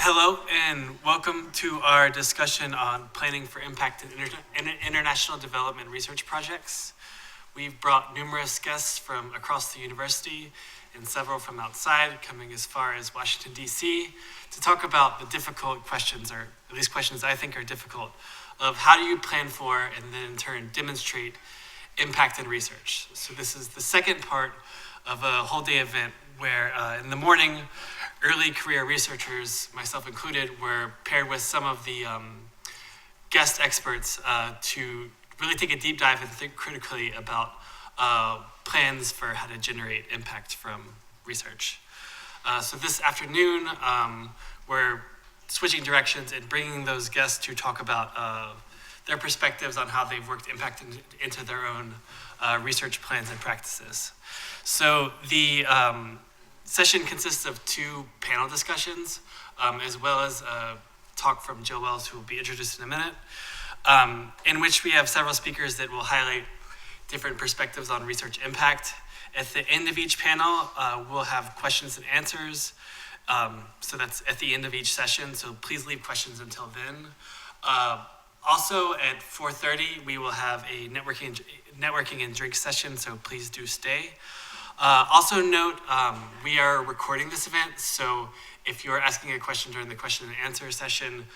Hello and welcome to our discussion on planning for impact in international development research projects. We've brought numerous guests from across the university and several from outside, coming as far as Washington, D.C., to talk about the difficult questions, or at least questions I think are difficult, of how do you plan for and then in turn demonstrate impact in research. So this is the second part of a whole day event where in the morning, early career researchers, myself included, were paired with some of the guest experts to really take a deep dive and think critically about plans for how to generate impact from research. So this afternoon, we're switching directions and bringing those guests to talk about their perspectives on how they've worked impact into their own research plans and practices. So the session consists of two panel discussions, as well as a talk from Jill Wells, who will be introduced in a minute, in which we have several speakers that will highlight different perspectives on research impact. At the end of each panel, we'll have questions and answers. So that's at the end of each session, so please leave questions until then. Also at 4:30, we will have a networking and drink session, so please do stay. Also note, we are recording this event, so if you're asking a question during the question and answer session,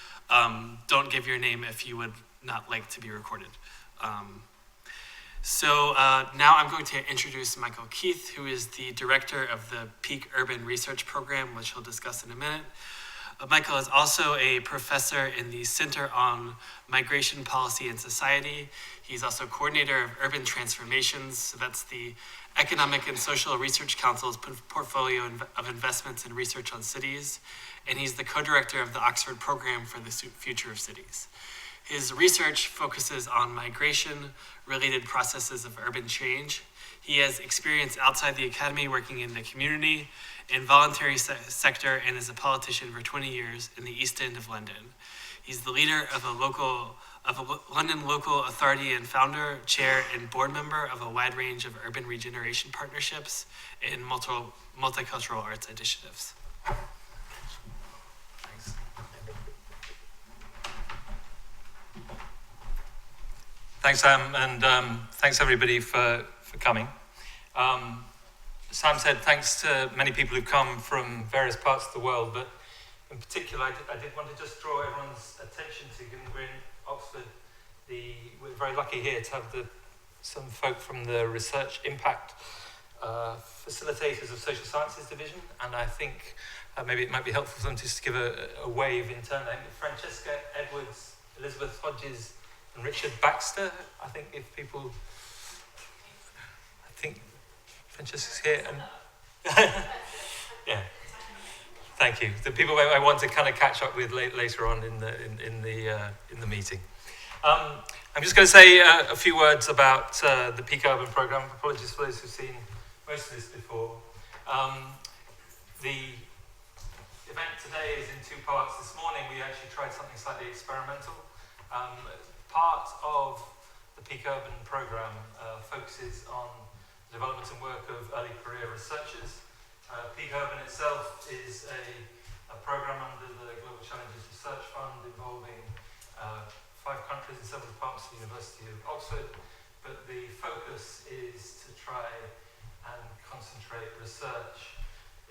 don't give your name if you would not like to be recorded. So now I'm going to introduce Michael Keith, who is the director of the Peak Urban Research Program, which he'll discuss in a minute. Michael is also a professor in the Center on Migration Policy and Society. He's also coordinator of Urban Transformations, so that's the Economic and Social Research Council's portfolio of investments in research on cities, and he's the co-director of the Oxford Program for the Future of Cities. His research focuses on migration-related processes of urban change. He has experience outside the academy working in the community and voluntary sector and as a politician for 20 years in the East End of London. He's the leader of a London local authority and founder, chair, and board member of a wide range of urban regeneration partnerships and multicultural arts initiatives. Thanks. Thanks, Sam, and thanks everybody for coming. Sam said thanks to many people who've come from various parts of the world, but in particular, I did want to just draw everyone's attention to, given we're in Oxford, we're very lucky here to have some folk from the Research Impact Facilitators of Social Sciences Division, and I think maybe it might be helpful for them to just give a wave in turn. I think Francesca Edwards, Elizabeth Hodges, and Richard Baxter. I think Francesca's here, and yeah. Thank you. The people I want to kind of catch up with later on in the meeting. I'm just going to say a few words about the Peak Urban Program. Apologies for those who've seen most of this before. The event today is in two parts. This morning we actually tried something slightly experimental. Part of the Peak Urban Program focuses on the development and work of early career researchers. Peak Urban itself is a program under the Global Challenges Research Fund involving 5 countries and several parts of the University of Oxford, but the focus is to try and concentrate research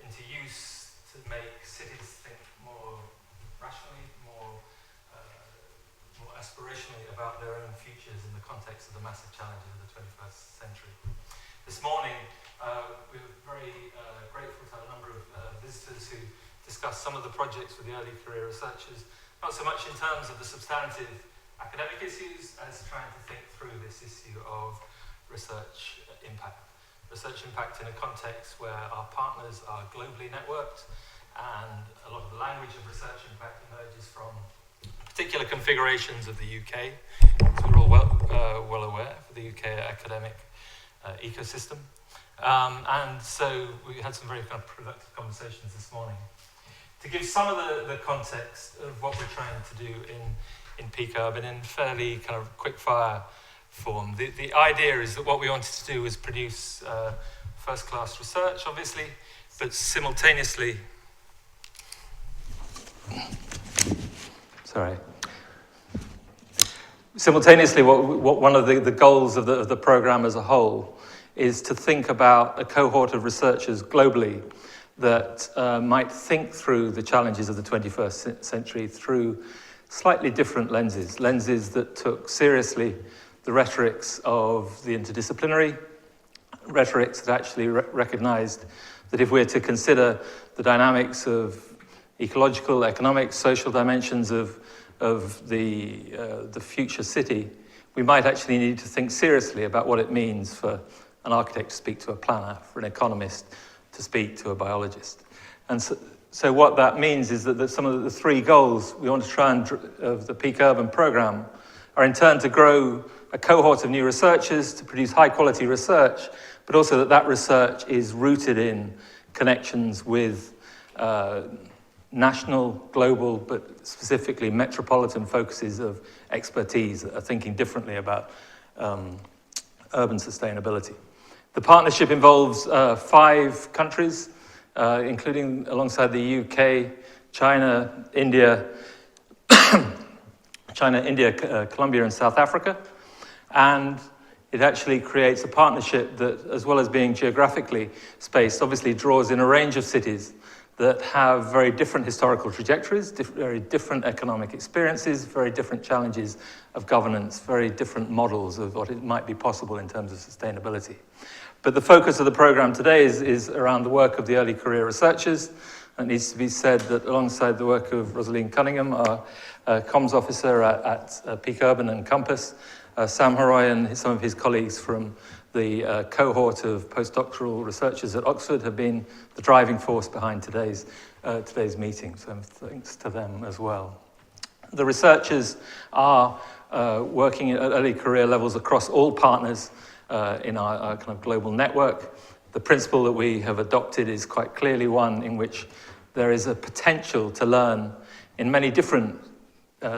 into use to make cities think more rationally, more aspirationally about their own futures in the context of the massive challenges of the 21st century. This morning, we were very grateful to have a number of visitors who discussed some of the projects with the early career researchers, not so much in terms of the substantive academic issues as trying to think through this issue of research impact. Research impact in a context where our partners are globally networked, and a lot of the language of research impact emerges from particular configurations of the UK, as we're all well aware, for the UK academic ecosystem. And so we had some very kind of productive conversations this morning. To give some of the context of what we're trying to do in Peak Urban in fairly kind of quick fire form. The idea is that what we wanted to do was produce first-class research, obviously, but simultaneously Simultaneously, what one of the goals of the program as a whole is to think about a cohort of researchers globally that might think through the challenges of the 21st century through slightly different lenses that took seriously the rhetorics of the interdisciplinary, rhetorics that actually recognized that if we're to consider the dynamics of ecological, economic, social dimensions of the future city, we might actually need to think seriously about what it means for an architect to speak to a planner, for an economist to speak to a biologist. And so what that means is that some of the three goals we want to try and of the Peak Urban program are in turn to grow a cohort of new researchers, to produce high quality research, but also that research is rooted in connections with national, global, but specifically metropolitan focuses of expertise that are thinking differently about urban sustainability. The partnership involves 5 countries, including alongside the UK, China, India, Colombia, and South Africa. And it actually creates a partnership that, as well as being geographically spaced, obviously draws in a range of cities that have very different historical trajectories, very different economic experiences, very different challenges of governance, very different models of what it might be possible in terms of sustainability. But the focus of the program today is around the work of the early career researchers. It needs to be said that alongside the work of Rosaline Cunningham, our comms officer at Peak Urban and Compass, Sam Haroy and some of his colleagues from the cohort of postdoctoral researchers at Oxford have been the driving force behind today's meeting, so thanks to them as well. The researchers are working at early career levels across all partners in our kind of global network. The principle that we have adopted is quite clearly one in which there is a potential to learn in many different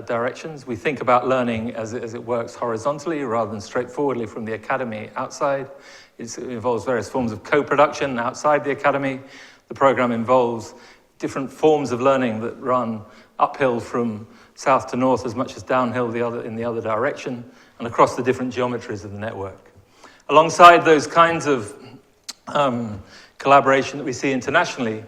directions. We think about learning as it works horizontally rather than straightforwardly from the academy outside. It involves various forms of co-production outside the academy. The program involves different forms of learning that run uphill from south to north as much as downhill in the other direction, and across the different geometries of the network. Alongside those kinds of collaboration that we see internationally,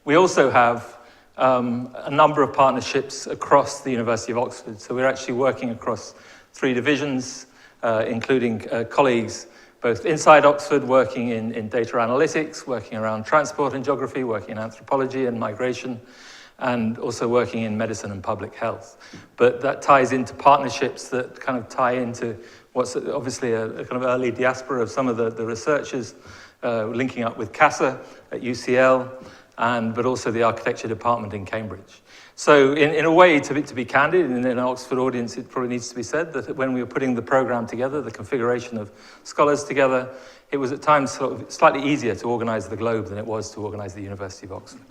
we also have a number of partnerships across the University of Oxford. So we're actually working across 3 divisions, including colleagues both inside Oxford, working in data analytics, working around transport and geography, working in anthropology and migration, and also working in medicine and public health. But that ties into partnerships that kind of tie into what's obviously a kind of early diaspora of some of the researchers, linking up with CASA at UCL, but also the architecture department in Cambridge. So in a way, to be candid, in an Oxford audience, it probably needs to be said that when we were putting the program together, the configuration of scholars together, it was at times sort of slightly easier to organize the globe than it was to organize the University of Oxford.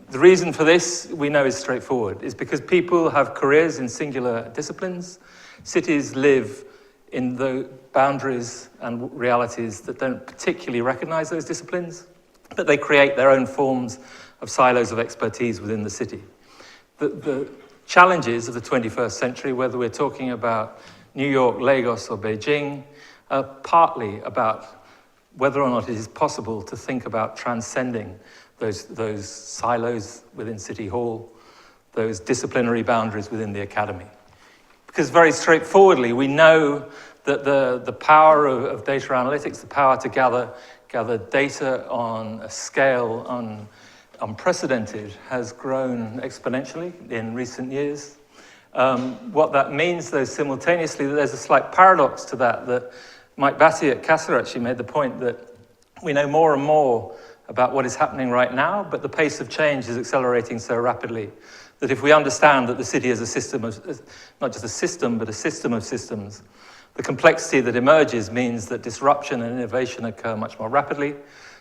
The reason for this, we know, is straightforward. It's because people have careers in singular disciplines. Cities live in the boundaries and realities that don't particularly recognize those disciplines, but they create their own forms of silos of expertise within the city. The challenges of the 21st century, whether we're talking about New York, Lagos, or Beijing, are partly about whether or not it is possible to think about transcending those silos within City Hall, those disciplinary boundaries within the academy. Because very straightforwardly, we know that the power of data analytics, the power to gather data on a scale unprecedented, has grown exponentially in recent years. What that means, though, simultaneously, that there's a slight paradox to that Mike Batty at CASA actually made the point that we know more and more about what is happening right now, but the pace of change is accelerating so rapidly that if we understand that the city is a system of, not just a system, but a system of systems, the complexity that emerges means that disruption and innovation occur much more rapidly.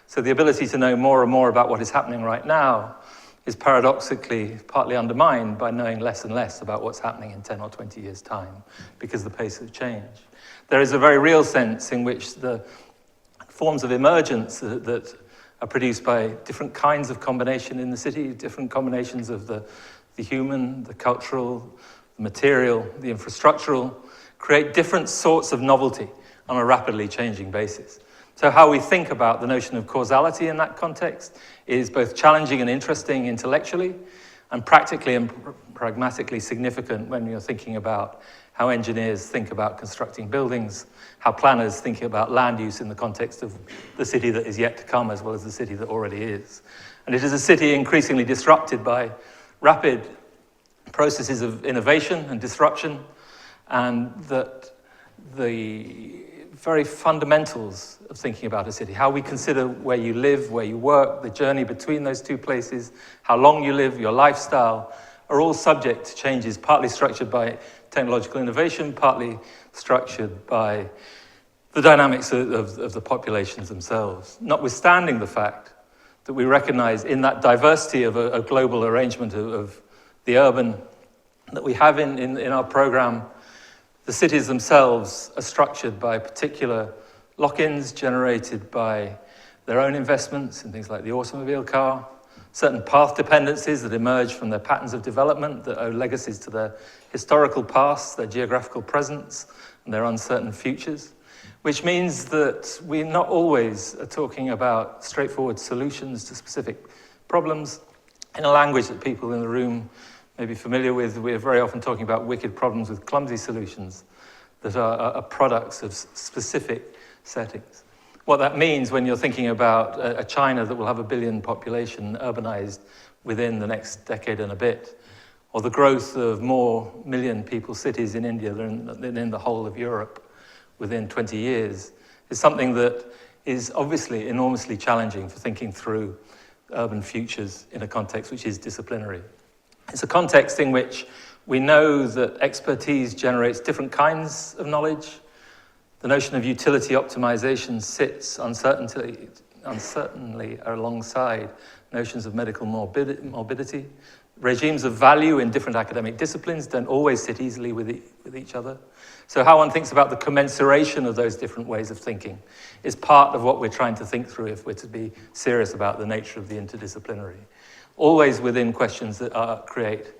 So the ability to know more and more about what is happening right now is paradoxically partly undermined by knowing less and less about what's happening in 10 or 20 years' time, because of the pace of change. There is a very real sense in which the forms of emergence that are produced by different kinds of combination in the city, different combinations of the human, the cultural, the material, the infrastructural, create different sorts of novelty on a rapidly changing basis. So how we think about the notion of causality in that context is both challenging and interesting intellectually, and practically and pragmatically significant when you're thinking about how engineers think about constructing buildings, how planners think about land use in the context of the city that is yet to come as well as the city that already is. And it is a city increasingly disrupted by rapid processes of innovation and disruption, and that the very fundamentals of thinking about a city, how we consider where you live, where you work, the journey between those two places, how long you live, your lifestyle, are all subject to changes, partly structured by technological innovation, partly structured by the dynamics of the populations themselves, notwithstanding the fact that we recognize in that diversity of a global arrangement of the urban that we have in our program. The cities themselves are structured by particular lock-ins generated by their own investments in things like the automobile car, certain path dependencies that emerge from their patterns of development that owe legacies to their historical past, their geographical presence, and their uncertain futures, which means that we not always are talking about straightforward solutions to specific problems in a language that people in the room may be familiar with. We're very often talking about wicked problems with clumsy solutions that are products of specific settings. What that means when you're thinking about a China that will have 1 billion population urbanized within the next decade and a bit, or the growth of more million people cities in India than in the whole of Europe within 20 years, is something that is obviously enormously challenging for thinking through urban futures in a context which is disciplinary. It's a context in which we know that expertise generates different kinds of knowledge. The notion of utility optimization sits uncertainly alongside notions of medical morbidity. Regimes of value in different academic disciplines don't always sit easily with each other. So how one thinks about the commensuration of those different ways of thinking is part of what we're trying to think through if we're to be serious about the nature of the interdisciplinary. Always within questions that create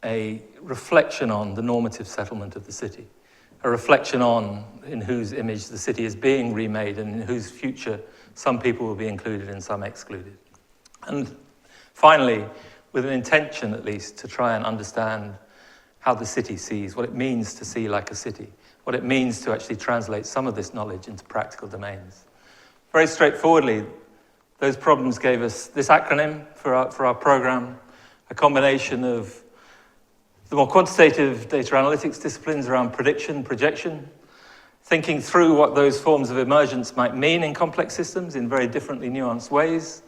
a reflection on the normative settlement of the city, a reflection on in whose image the city is being remade and in whose future some people will be included and some excluded. And finally, with an intention at least to try and understand how the city sees, what it means to see like a city, what it means to actually translate some of this knowledge into practical domains. Very straightforwardly, those problems gave us this acronym for our program, a combination of the more quantitative data analytics disciplines around prediction, projection, thinking through what those forms of emergence might mean in complex systems in very differently nuanced ways,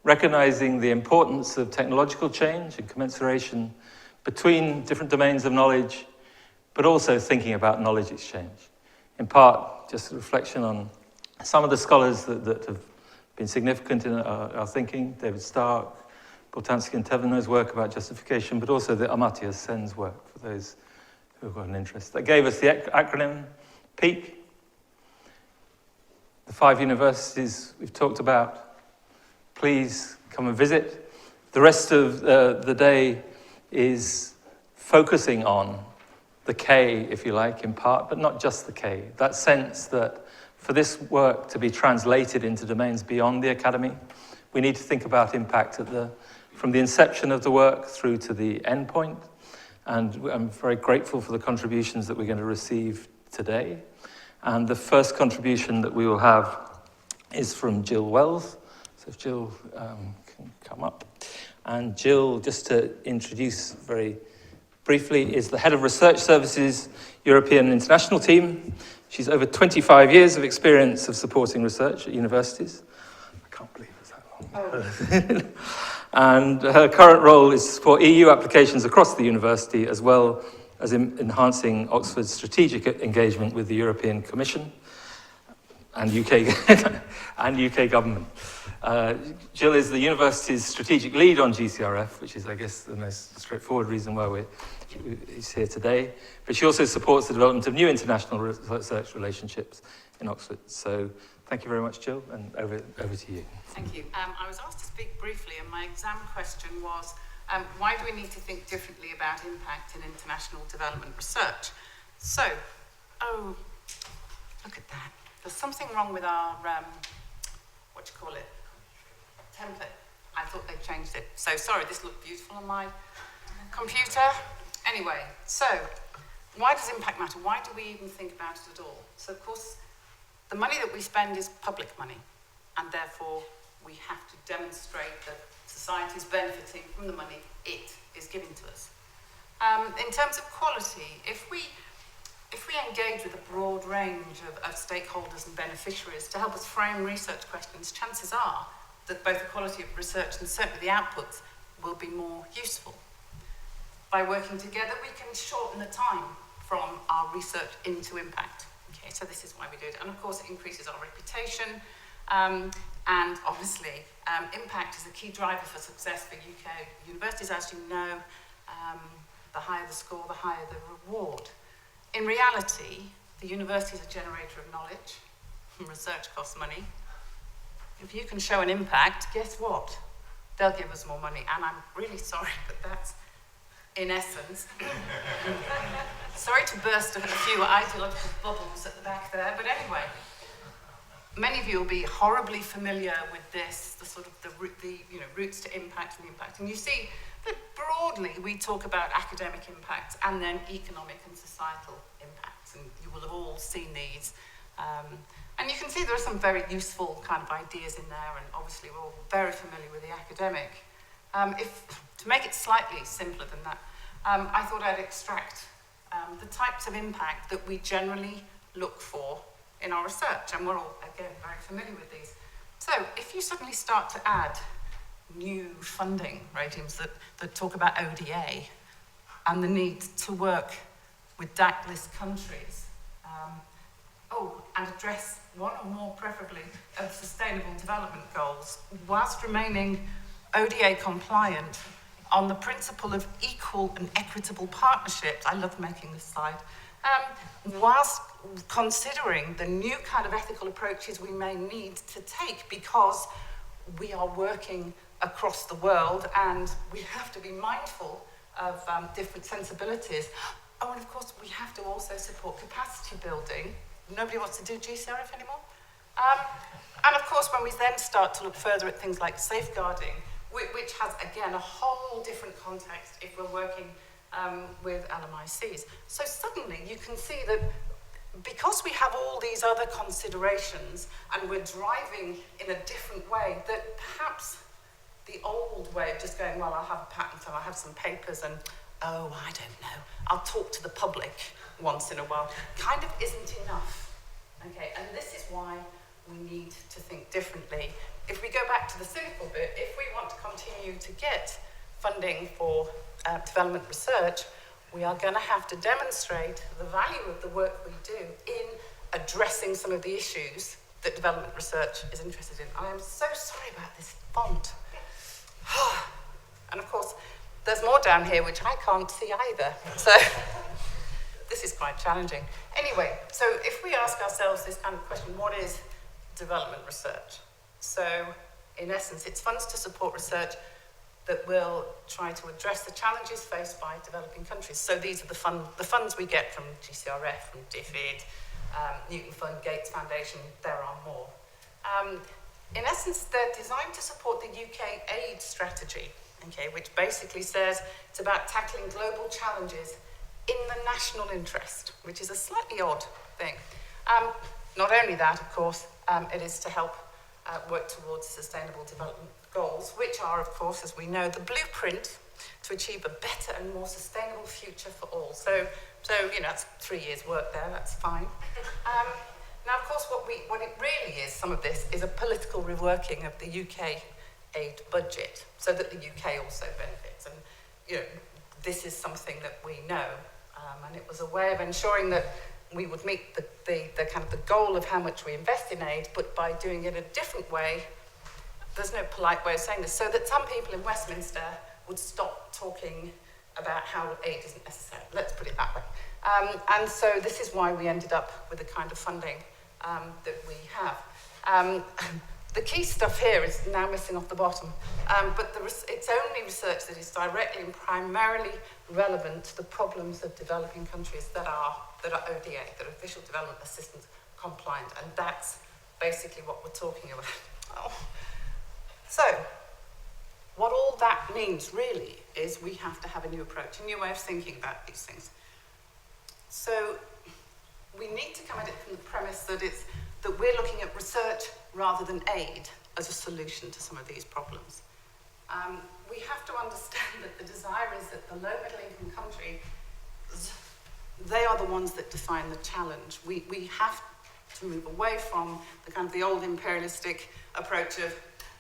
recognizing the importance of technological change and commensuration between different domains of knowledge, but also thinking about knowledge exchange. In part, just a reflection on some of the scholars that have been significant in our thinking, David Stark, Boltanski and Teveno's work about justification, but also the Amartya Sen's work, for those who have got an interest. That gave us the acronym PEAK. The 5 universities we've talked about, please come and visit. The rest of the day is focusing on the K, if you like, in part, but not just the K. That sense that for this work to be translated into domains beyond the academy, we need to think about impact from the inception of the work through to the end point. And I'm very grateful for the contributions that we're going to receive today. And the first contribution that we will have is from Jill Wells. So if Jill can come up. And Jill, just to introduce very briefly, is the head of Research Services European International Team. She's over 25 years of experience of supporting research at universities. I can't believe it's that long. And her current role is to support EU applications across the university, as well as enhancing Oxford's strategic engagement with the European Commission and UK government. Jill is the university's strategic lead on GCRF, which is, I guess, the most straightforward reason why he's here today. But she also supports the development of new international research relationships in Oxford. So Thank you very much, Jill, and over to you. Thank you. I was asked to speak briefly, and my exam question was, why do we need to think differently about impact in international development research? So, oh, look at that. There's something wrong with our, template. I thought they'd changed it. So sorry, this looked beautiful on my computer. Anyway, so why does impact matter? Why do we even think about it at all? So of course, the money that we spend is public money, and therefore we have to demonstrate that society is benefiting from the money it is giving to us. In terms of quality, if we engage with a broad range of stakeholders and beneficiaries to help us frame research questions, chances are that both the quality of research and certainly the outputs will be more useful. By working together, we can shorten the time from our research into impact. Okay, so this is why we do it. And of course, it increases our reputation. And obviously, impact is a key driver for success for UK universities. As you know, the higher the score, the higher the reward. In reality, the university is a generator of knowledge. Research costs money. If you can show an impact, guess what? They'll give us more money. And I'm really sorry, but that's, in essence, sorry to burst a few ideological bubbles at the back there, but anyway, many of you will be horribly familiar with this, the sort of the routes to impact and the impact. And you see that broadly we talk about academic impacts and then economic and societal impacts, and you will have all seen these. And you can see there are some very useful kind of ideas in there, and obviously we're all very familiar with the academic. To make it slightly simpler than that, I thought I'd extract the types of impact that we generally look for in our research, and we're all, again, very familiar with these. So if you suddenly start to add new funding regimes that talk about ODA and the need to work with DAC list countries, and address one or more, preferably, of sustainable development goals, whilst remaining ODA compliant on the principle of equal and equitable partnerships. I love making this slide. Whilst considering the new kind of ethical approaches we may need to take because we are working across the world and we have to be mindful of different sensibilities. Oh, and of course, we have to also support capacity building. Nobody wants to do GCRF anymore. And of course, when we then start to look further at things like safeguarding, which has, again, a whole different context if we're working with LMICs. So suddenly you can see that because we have all these other considerations and we're driving in a different way, that perhaps the old way of just going, well, I'll have a patent and I'll have some papers and, oh, I don't know, I'll talk to the public once in a while, kind of isn't enough. Okay, and this is why we need to think differently. If we go back to the cynical bit, if we want to continue to get funding for development research, we are going to have to demonstrate the value of the work we do in addressing some of the issues that development research is interested in. I am so sorry about this font. And of course, there's more down here which I can't see either. So this is quite challenging. Anyway, so if we ask ourselves this kind of question, what is development research? So in essence, it's funds to support research that will try to address the challenges faced by developing countries. So these are the funds we get from GCRF, from DFID, Newton Fund, Gates Foundation, there are more. In essence, they're designed to support the UK aid strategy, okay, which basically says it's about tackling global challenges in the national interest, which is a slightly odd thing. Not only that, of course, it is to help work towards sustainable development goals, which are, of course, as we know, the blueprint to achieve a better and more sustainable future for all. So you know, that's 3 years' work there, that's fine. Now, of course, what it really is, some of this, is a political reworking of the UK aid budget, so that the UK also benefits. And, you know, this is something that we know, and it was a way of ensuring that we would meet the kind of the goal of how much we invest in aid, but by doing it a different way. There's no polite way of saying this, so that some people in Westminster would stop talking about how aid isn't necessary. Let's put it that way. And so this is why we ended up with the kind of funding that we have. The key stuff here is now missing off the bottom, but it's only research that is directly and primarily relevant to the problems of developing countries that are ODA, that are official development assistance compliant, and that's basically what we're talking about. Oh. So, what all that means really is we have to have a new approach, a new way of thinking about these things. So, we need to come at it from the premise that we're looking at research rather than aid as a solution to some of these problems. We have to understand that the desire is that the low middle income country, they are the ones that define the challenge. We have to move away from the kind of the old imperialistic approach of,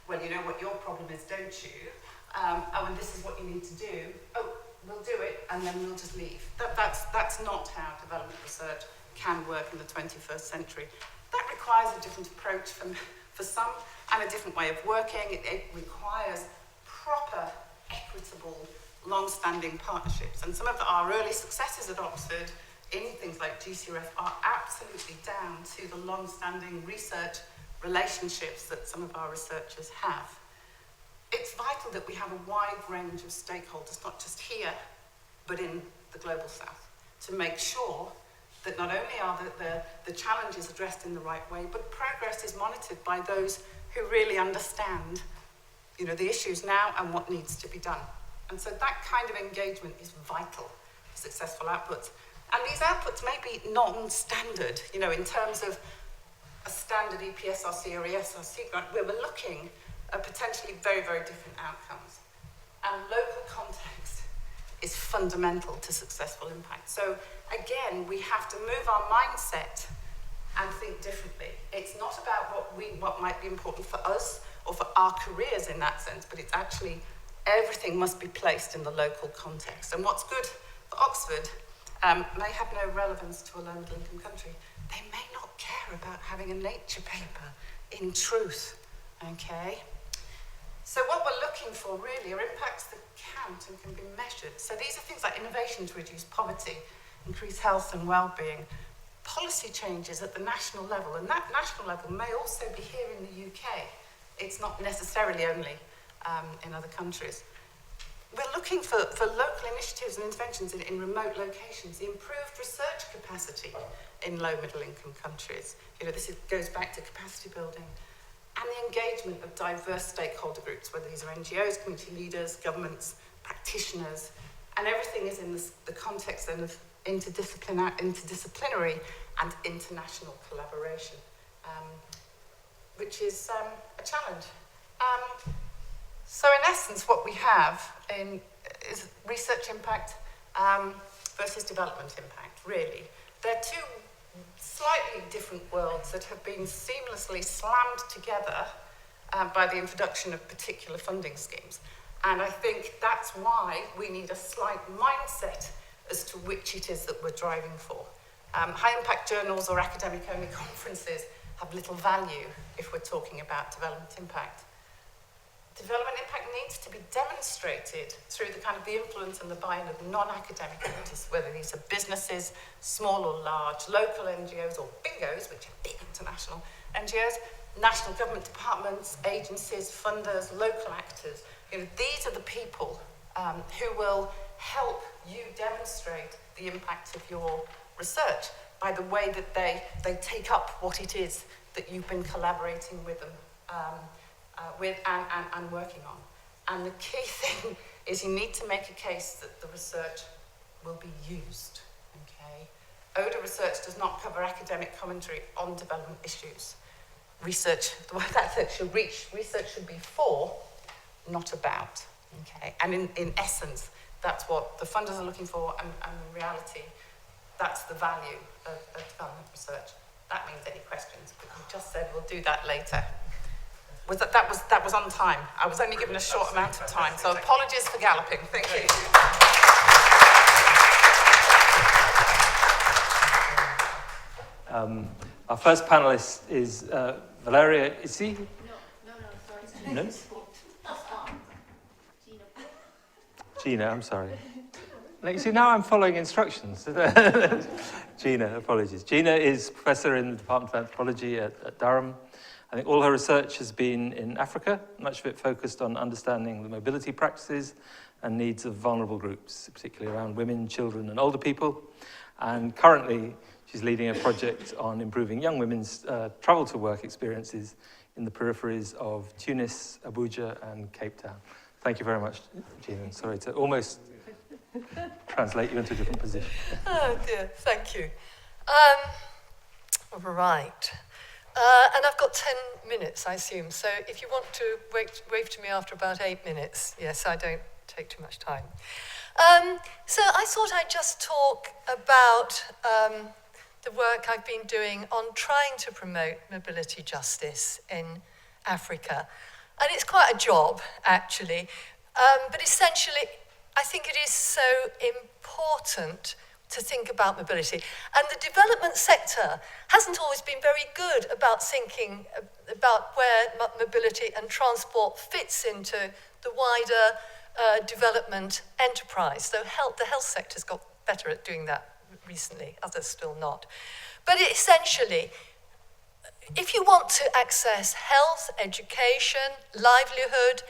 well, you know what your problem is, don't you? And this is what you need to do. Oh, we'll do it, and then we'll just leave. That's not how development research can work in the 21st century. That requires a different approach for some, and a different way of working. It requires proper, equitable, long-standing partnerships. And some of our early successes at Oxford in things like GCRF are absolutely down to the long-standing research relationships that some of our researchers have. It's vital that we have a wide range of stakeholders, not just here, but in the global south, to make sure that not only are the challenges addressed in the right way, but progress is monitored by those who really understand, you know, the issues now and what needs to be done. And so that kind of engagement is vital for successful outputs. And these outputs may be non-standard, you know, in terms of a standard EPSRC or ESRC grant, where we're looking at potentially very, very different outcomes. And local context is fundamental to successful impact. So again, we have to move our mindset and think differently. It's not about what might be important for us or for our careers in that sense, but it's actually everything must be placed in the local context. And what's good for Oxford may have no relevance to a low middle income country. They may not care about having a Nature paper in truth, okay? So what we're looking for really are impacts that count and can be measured. So these are things like innovation to reduce poverty, increase health and well-being, policy changes at the national level, and that national level may also be here in the UK. It's not necessarily only in other countries. We're looking for local initiatives and interventions in remote locations, the improved research capacity in low middle income countries. You know, goes back to capacity building, and the engagement of diverse stakeholder groups, whether these are NGOs, community leaders, governments, practitioners, and everything is in the context then of interdisciplinary and international collaboration, which is a challenge. So in essence, what we have is research impact versus development impact, really. They're two slightly different worlds that have been seamlessly slammed together by the introduction of particular funding schemes. And I think that's why we need a slight mindset as to which it is that we're driving for. High-impact journals or academic-only conferences have little value if we're talking about development impact. Development impact needs to be demonstrated through the influence and the buy-in of non-academic actors, whether these are businesses, small or large, local NGOs or bingos, which are big international NGOs, national government departments, agencies, funders, local actors. You know, these are the people who will help you demonstrate the impact of your research by the way that they take up what it is that you've been collaborating with them and working on. And the key thing is you need to make a case that the research will be used, okay? ODA research does not cover academic commentary on development issues. Research, the way that should reach, research should be for, not about, okay? And in essence, that's what the funders are looking for, and in reality, that's the value of development research. That means any questions, but you just said we'll do that later. That was on time. I was only given a short amount of time, so apologies for galloping. Thank you. Our first panelist is Valeria. Is he? No, sorry. No? Gina, I'm sorry. You see, now I'm following instructions. Gina, apologies. Gina is professor in the Department of Anthropology at Durham. I think all her research has been in Africa, much of it focused on understanding the mobility practices and needs of vulnerable groups, particularly around women, children, and older people. And currently, she's leading a project on improving young women's travel to work experiences in the peripheries of Tunis, Abuja, and Cape Town. Thank you very much, Jean. Sorry to almost translate you into a different position. Oh dear, thank you. Right. And I've got 10 minutes, I assume. So if you want to wave to me after about 8 minutes, yes, I don't take too much time. So I thought I'd just talk about the work I've been doing on trying to promote mobility justice in Africa. And it's quite a job, actually. But essentially, I think it is so important to think about mobility. And the development sector hasn't always been very good about thinking about where mobility and transport fits into the wider development enterprise. So the health sector's got better at doing that recently, others still not. But essentially, if you want to access health, education, livelihood,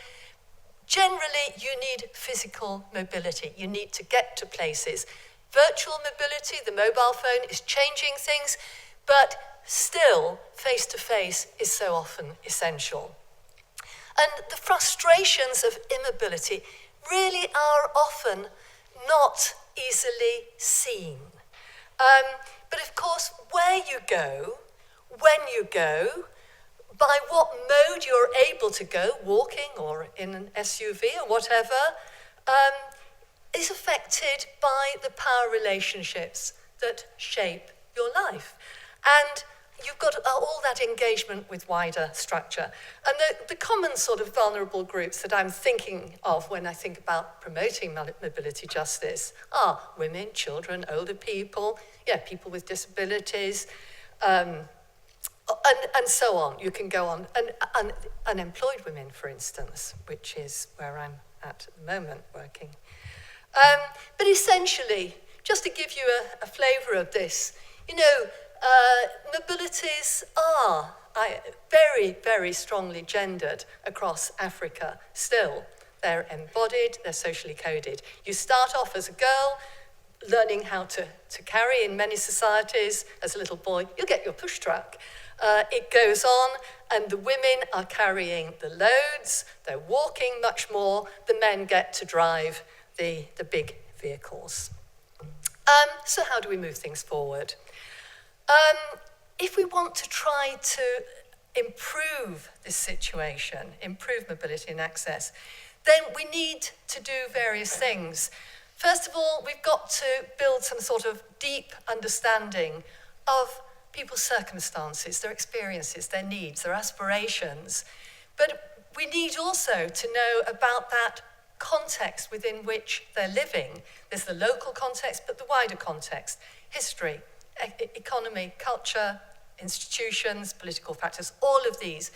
generally you need physical mobility. You need to get to places. Virtual mobility, the mobile phone, is changing things, but still face-to-face is so often essential. And the frustrations of immobility really are often not easily seen. But of course, where you go, when you go, by what mode you're able to go, walking or in an SUV or whatever, is affected by the power relationships that shape your life. And you've got all that engagement with wider structure. And the common sort of vulnerable groups that I'm thinking of when I think about promoting mobility justice are women, children, older people, people with disabilities, and so on. You can go on. And unemployed women, for instance, which is where I'm at the moment working. But essentially, just to give you a flavour of this, mobilities are very, very strongly gendered across Africa still. They're embodied, they're socially coded. You start off as a girl, learning how to carry in many societies. As a little boy, you'll get your push truck. It goes on, and the women are carrying the loads, they're walking much more, the men get to drive the big vehicles. So how do we move things forward? If we want to try to improve this situation, improve mobility and access, then we need to do various things. First of all, we've got to build some sort of deep understanding of people's circumstances, their experiences, their needs, their aspirations. But we need also to know about that context within which they're living. There's the local context, but the wider context, history, economy, culture, institutions, political factors, all of these.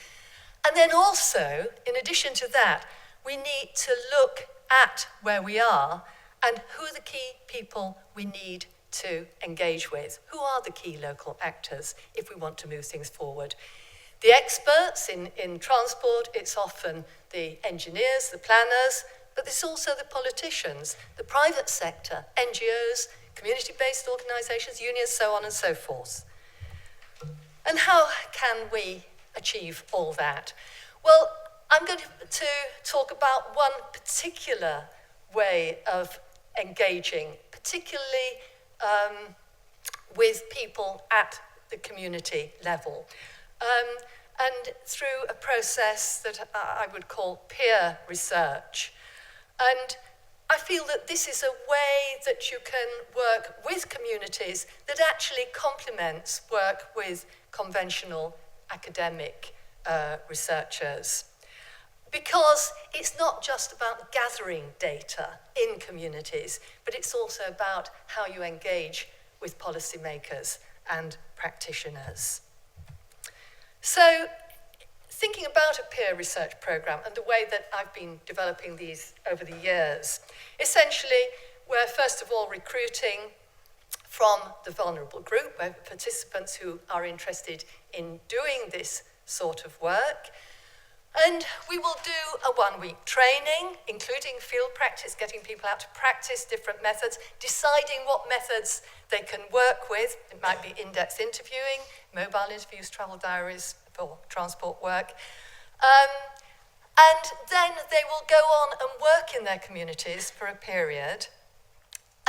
And then also, in addition to that, we need to look at where we are and who are the key people we need to engage with. Who are the key local actors if we want to move things forward? The experts in transport, it's often the engineers, the planners, but it's also the politicians, the private sector, NGOs, community-based organisations, unions, so on and so forth. And how can we achieve all that? Well, I'm going to talk about one particular way of engaging, particularly with people at the community level. And through a process that I would call peer research. And I feel that this is a way that you can work with communities that actually complements work with conventional academic researchers. Because it's not just about gathering data in communities, but it's also about how you engage with policymakers and practitioners. So, thinking about a peer research program and the way that I've been developing these over the years, essentially, we're first of all recruiting from the vulnerable group, where participants who are interested in doing this sort of work. And we will do a 1-week training, including field practice, getting people out to practice different methods, deciding what methods they can work with. It might be in-depth interviewing, mobile interviews, travel diaries for transport work. And then they will go on and work in their communities for a period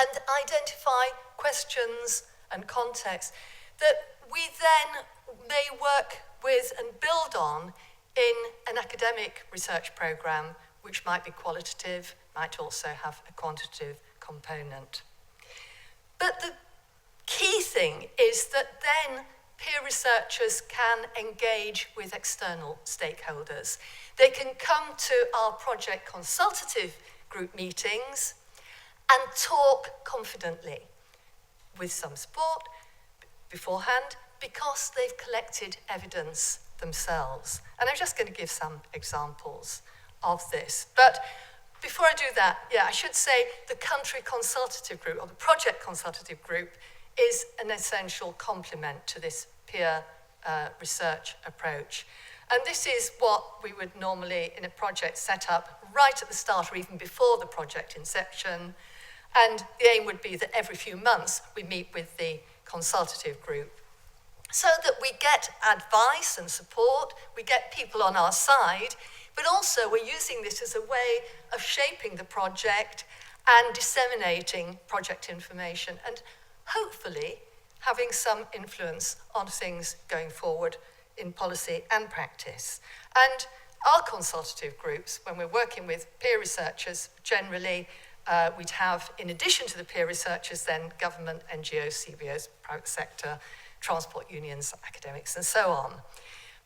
and identify questions and context that we then may work with and build on in an academic research program, which might be qualitative, might also have a quantitative component. But the key thing is that then peer researchers can engage with external stakeholders. They can come to our project consultative group meetings and talk confidently with some support beforehand because they've collected evidence themselves. And I'm just going to give some examples of this. But before I do that, I should say the country consultative group or the project consultative group is an essential complement to this peer research approach. And this is what we would normally in a project set up right at the start or even before the project inception. And the aim would be that every few months we meet with the consultative group so that we get advice and support, we get people on our side, but also we're using this as a way of shaping the project and disseminating project information and hopefully having some influence on things going forward in policy and practice. And our consultative groups, when we're working with peer researchers, generally we'd have, in addition to the peer researchers, then government, NGOs, CBOS, private sector, transport unions, academics, and so on.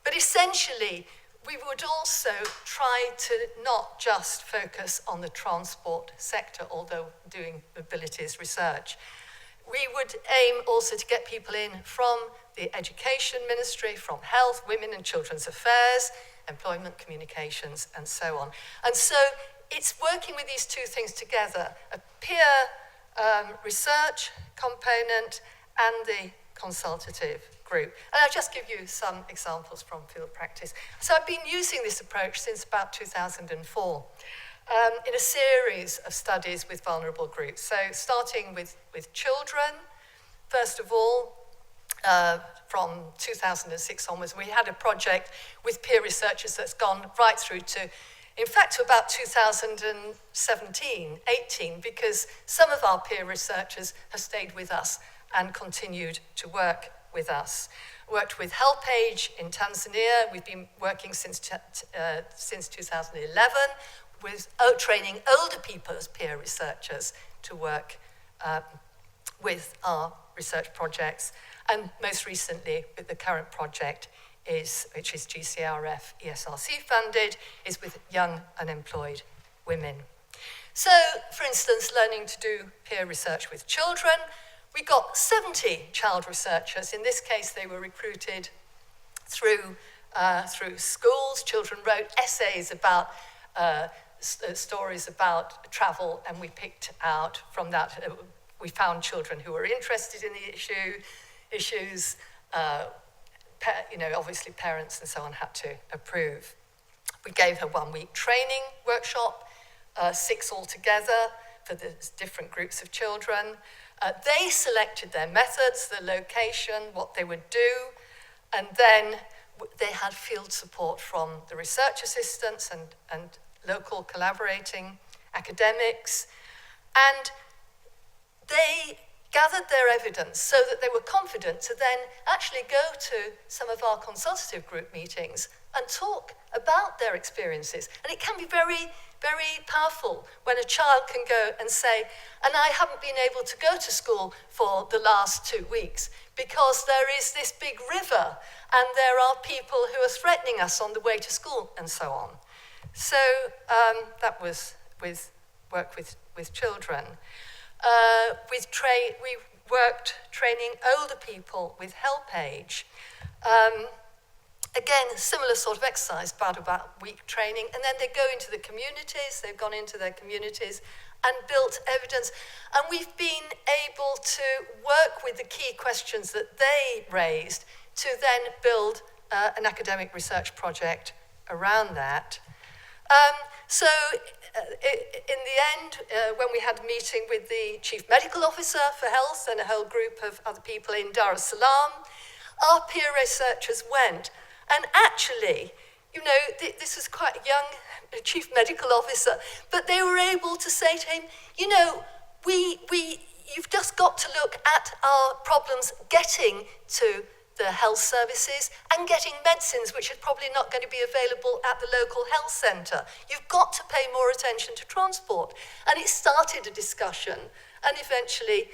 But essentially, we would also try to not just focus on the transport sector, although doing mobilities research. We would aim also to get people in from the Education Ministry, from Health, Women and Children's Affairs, Employment, Communications, and so on. And so it's working with these two things together, a peer research component and the consultative group. And I'll just give you some examples from field practice. So I've been using this approach since about 2004 in a series of studies with vulnerable groups. So starting with children, first of all, from 2006 onwards, we had a project with peer researchers that's gone right through to, in fact, to about 2017, 18, because some of our peer researchers have stayed with us and continued to work with us. Worked with HelpAge in Tanzania. We've been working since 2011 with training older people as peer researchers to work with our research projects. And most recently, with the current project, which is GCRF ESRC funded, is with young unemployed women. So, for instance, learning to do peer research with children, we got 70 child researchers. In this case, they were recruited through schools. Children wrote essays about stories about travel, and we picked out from that. We found children who were interested in the issues. Obviously parents and so on had to approve. We gave a 1-week training workshop, 6 altogether for the different groups of children. They selected their methods, the location, what they would do, and then they had field support from the research assistants and local collaborating academics, and they gathered their evidence so that they were confident to then actually go to some of our consultative group meetings and talk about their experiences. And it can be very, very powerful when a child can go and say, and I haven't been able to go to school for the last 2 weeks because there is this big river and there are people who are threatening us on the way to school and so on. So that was with work with children. We worked training older people with HelpAge. Again, similar sort of exercise, about week training, and then they go into the communities, they've gone into their communities and built evidence. And we've been able to work with the key questions that they raised to then build an academic research project around that. In the end, when we had a meeting with the Chief Medical Officer for Health and a whole group of other people in Dar es Salaam, our peer researchers went. And actually, you know, this was quite a young Chief Medical Officer, but they were able to say to him, you know, you've just got to look at our problems getting to the health services and getting medicines, which are probably not going to be available at the local health centre. You've got to pay more attention to transport. And it started a discussion, and eventually,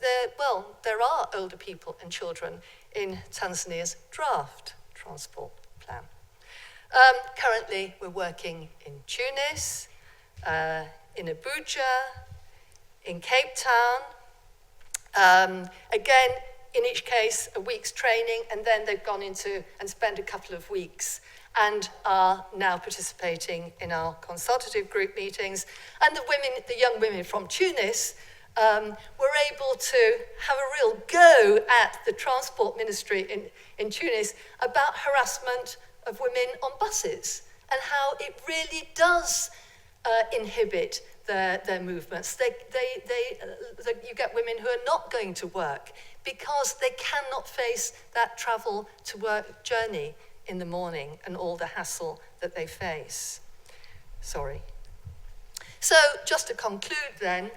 there are older people and children in Tanzania's draft transport plan. Currently, we're working in Tunis, in Abuja, in Cape Town. Again, in each case, a week's training, and then they've gone into and spent a couple of weeks and are now participating in our consultative group meetings. And the young women from Tunis were able to have a real go at the transport ministry in Tunis about harassment of women on buses and how it really does inhibit their movements. You get women who are not going to work because they cannot face that travel to work journey in the morning and all the hassle that they face. Sorry. So just to conclude then,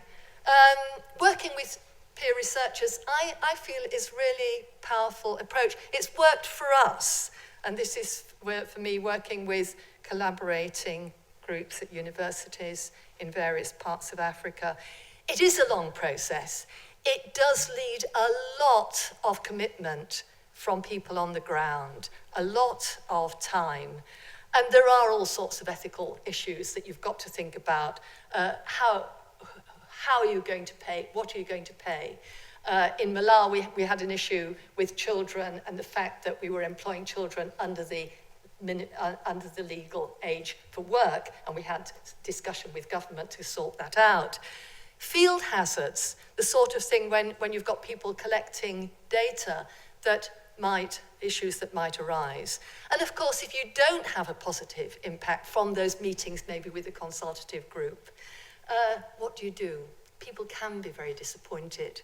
working with peer researchers, I feel is really powerful approach. It's worked for us, and this is for me working with collaborating groups at universities in various parts of Africa. It is a long process. It does need a lot of commitment from people on the ground, a lot of time. And there are all sorts of ethical issues that you've got to think about. How are you going to pay? What are you going to pay? In Malawi, we had an issue with children and the fact that we were employing children under the legal age for work, and we had discussion with government to sort that out. Field hazards, the sort of thing when you've got people collecting data issues that might arise. And of course, if you don't have a positive impact from those meetings, maybe with a consultative group, what do? People can be very disappointed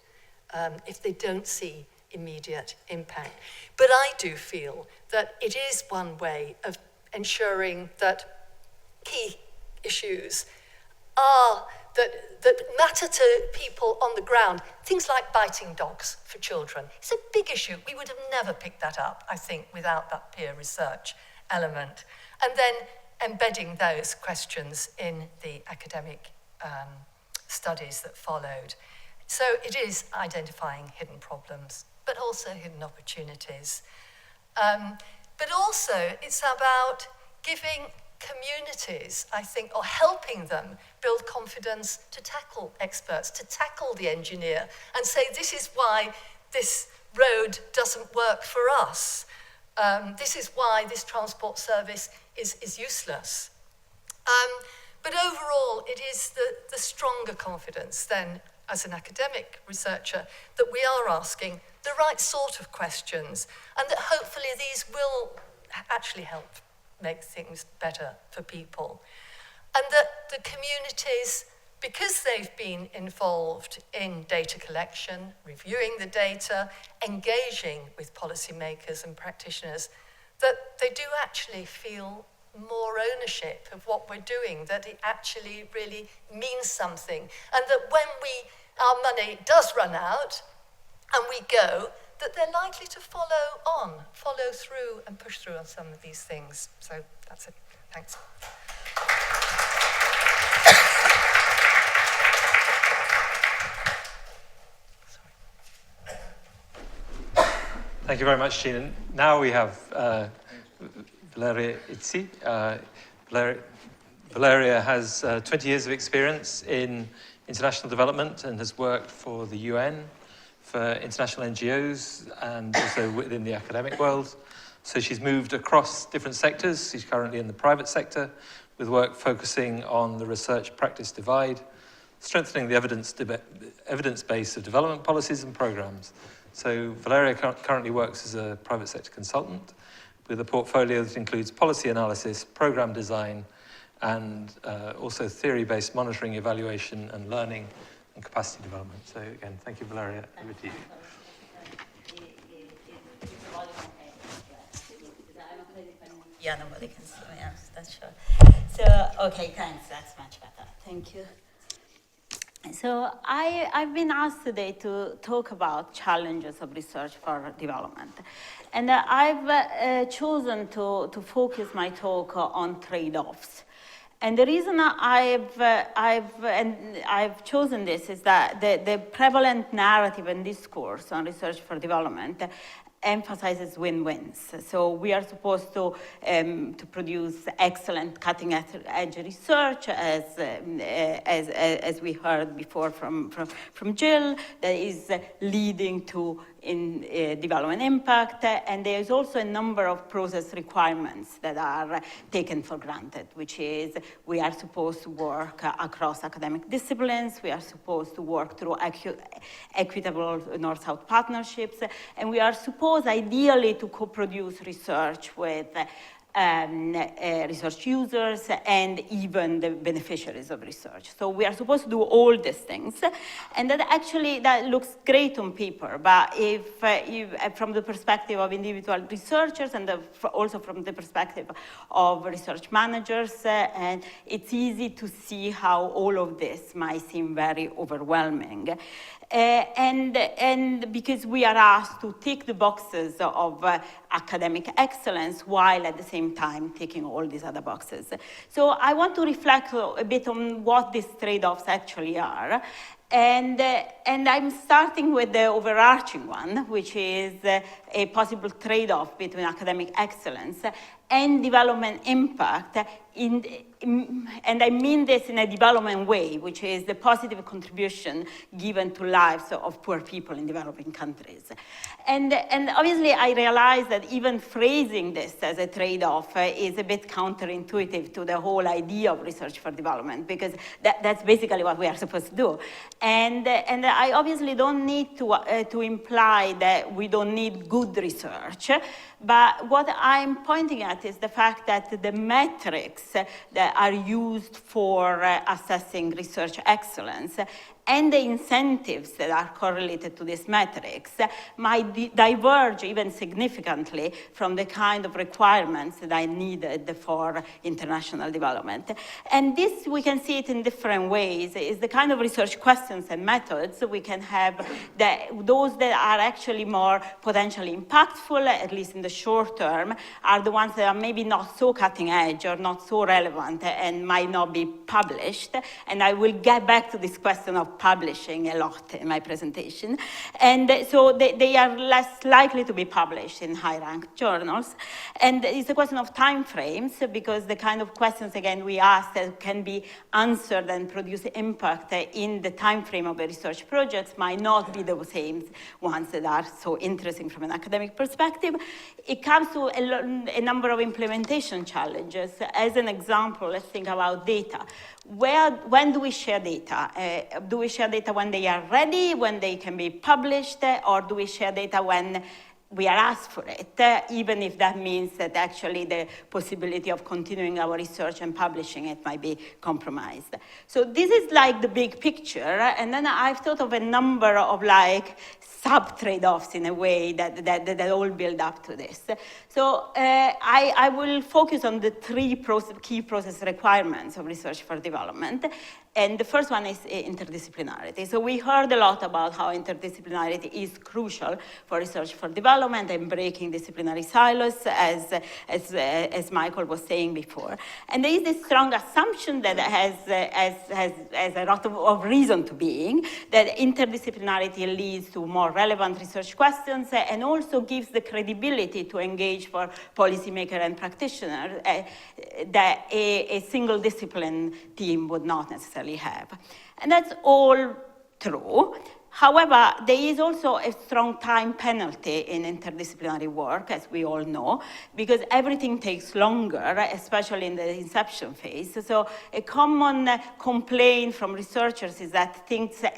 if they don't see immediate impact. But I do feel that it is one way of ensuring that key issues are that matter to people on the ground. Things like biting dogs for children. It's a big issue. We would have never picked that up, I think, without that peer research element. And then embedding those questions in the academic studies that followed. So it is identifying hidden problems, but also hidden opportunities. But also it's about giving communities, I think, or helping them build confidence to tackle experts, to tackle the engineer, and say, this is why this road doesn't work for us. This is why this transport service is useless. But overall, it is the stronger confidence then, as an academic researcher, that we are asking the right sort of questions, and that hopefully these will actually help make things better for people. And that the communities, because they've been involved in data collection, reviewing the data, engaging with policymakers and practitioners, that they do actually feel more ownership of what we're doing, that it actually really means something, and that when our money does run out and we go, that they're likely to follow through and push through on some of these things. So that's it. Thanks. Thank you very much, Gina. Now we have Valeria Itzi. Valeria has 20 years of experience in international development and has worked for the UN, for international NGOs, and also within the academic world. So she's moved across different sectors. She's currently in the private sector with work focusing on the research-practice divide, strengthening the evidence base of development policies and programs, So Valeria currently works as a private sector consultant with a portfolio that includes policy analysis, program design, and also theory-based monitoring, evaluation, and learning and capacity development. So again, thank you, Valeria. Over to you. Yeah, nobody can see me, yes, that's sure. So, okay, thanks, that's much better. Thank you. So I've been asked today to talk about challenges of research for development. And I've chosen to focus my talk on trade-offs. And the reason I've chosen this is that the prevalent narrative and discourse on research for development emphasizes win-wins. So we are supposed to produce excellent cutting-edge research, as we heard before from Jill, that is leading to development impact, and there is also a number of process requirements that are taken for granted, which is we are supposed to work across academic disciplines, we are supposed to work through equitable North-South partnerships, and we are supposed ideally to co-produce research with research users and even the beneficiaries of research. So we are supposed to do all these things, and that looks great on paper, but if from the perspective of individual researchers and also from the perspective of research managers, and it's easy to see how all of this might seem very overwhelming. And because we are asked to tick the boxes of academic excellence while at the same time ticking all these other boxes. So I want to reflect a bit on what these trade-offs actually are. And I'm starting with the overarching one, which is a possible trade-off between academic excellence and development impact, and I mean this in a development way, which is the positive contribution given to lives of poor people in developing countries. And obviously I realize that even phrasing this as a trade-off is a bit counterintuitive to the whole idea of research for development, because that's basically what we are supposed to do. And I obviously don't need to imply that we don't need good research, but what I'm pointing at is the fact that the metrics that are used for assessing research excellence and the incentives that are correlated to these metrics might diverge even significantly from the kind of requirements that are needed for international development. And this, we can see it in different ways, is the kind of research questions and methods we can have, those that are actually more potentially impactful, at least in the short term, are the ones that are maybe not so cutting edge or not so relevant and might not be published. And I will get back to this question of publishing a lot in my presentation. And so they are less likely to be published in high-ranked journals. And it's a question of time frames, because the kind of questions, again, we ask that can be answered and produce impact in the time frame of a research project might not be the same ones that are so interesting from an academic perspective. It comes to a number of implementation challenges. As an example, let's think about data. When do we share data? Do we share data when they are ready, when they can be published, or do we share data when we are asked for it, even if that means that actually the possibility of continuing our research and publishing it might be compromised? So this is like the big picture, and then I've thought of a number of like sub-trade-offs in a way that all build up to this. So I will focus on the three key process requirements of research for development. And the first one is interdisciplinarity. So we heard a lot about how interdisciplinarity is crucial for research for development and breaking disciplinary silos, as Michael was saying before. And there is this strong assumption that has a lot of reason to being, that interdisciplinarity leads to more relevant research questions and also gives the credibility to engage for policymakers and practitioners that a single discipline team would not necessarily have. And that's all true. However, there is also a strong time penalty in interdisciplinary work, as we all know, because everything takes longer, especially in the inception phase. So a common complaint from researchers is that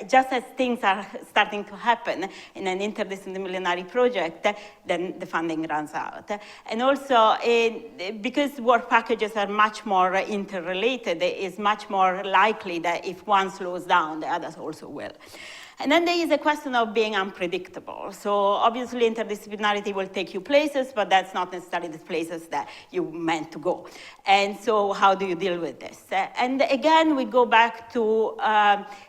just as things are starting to happen in an interdisciplinary project, then the funding runs out. And also, because work packages are much more interrelated, it is much more likely that if one slows down, the others also will. And then there is a question of being unpredictable. So obviously interdisciplinarity will take you places, but that's not necessarily the places that you meant to go. And so how do you deal with this? And again, we go back to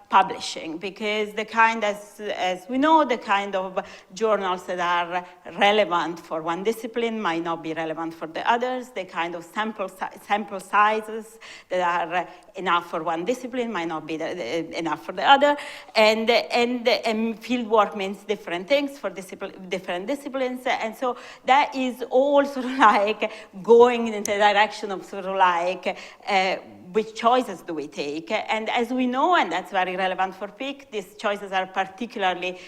publishing, because the kind, as we know, the kind of journals that are relevant for one discipline might not be relevant for the others. The kind of sample sizes that are enough for one discipline might not be enough for the other. And field work means different things for different disciplines. And so that is all sort of like going in the direction of sort of like which choices do we take? And as we know, and that's very relevant for PIC, these choices are particularly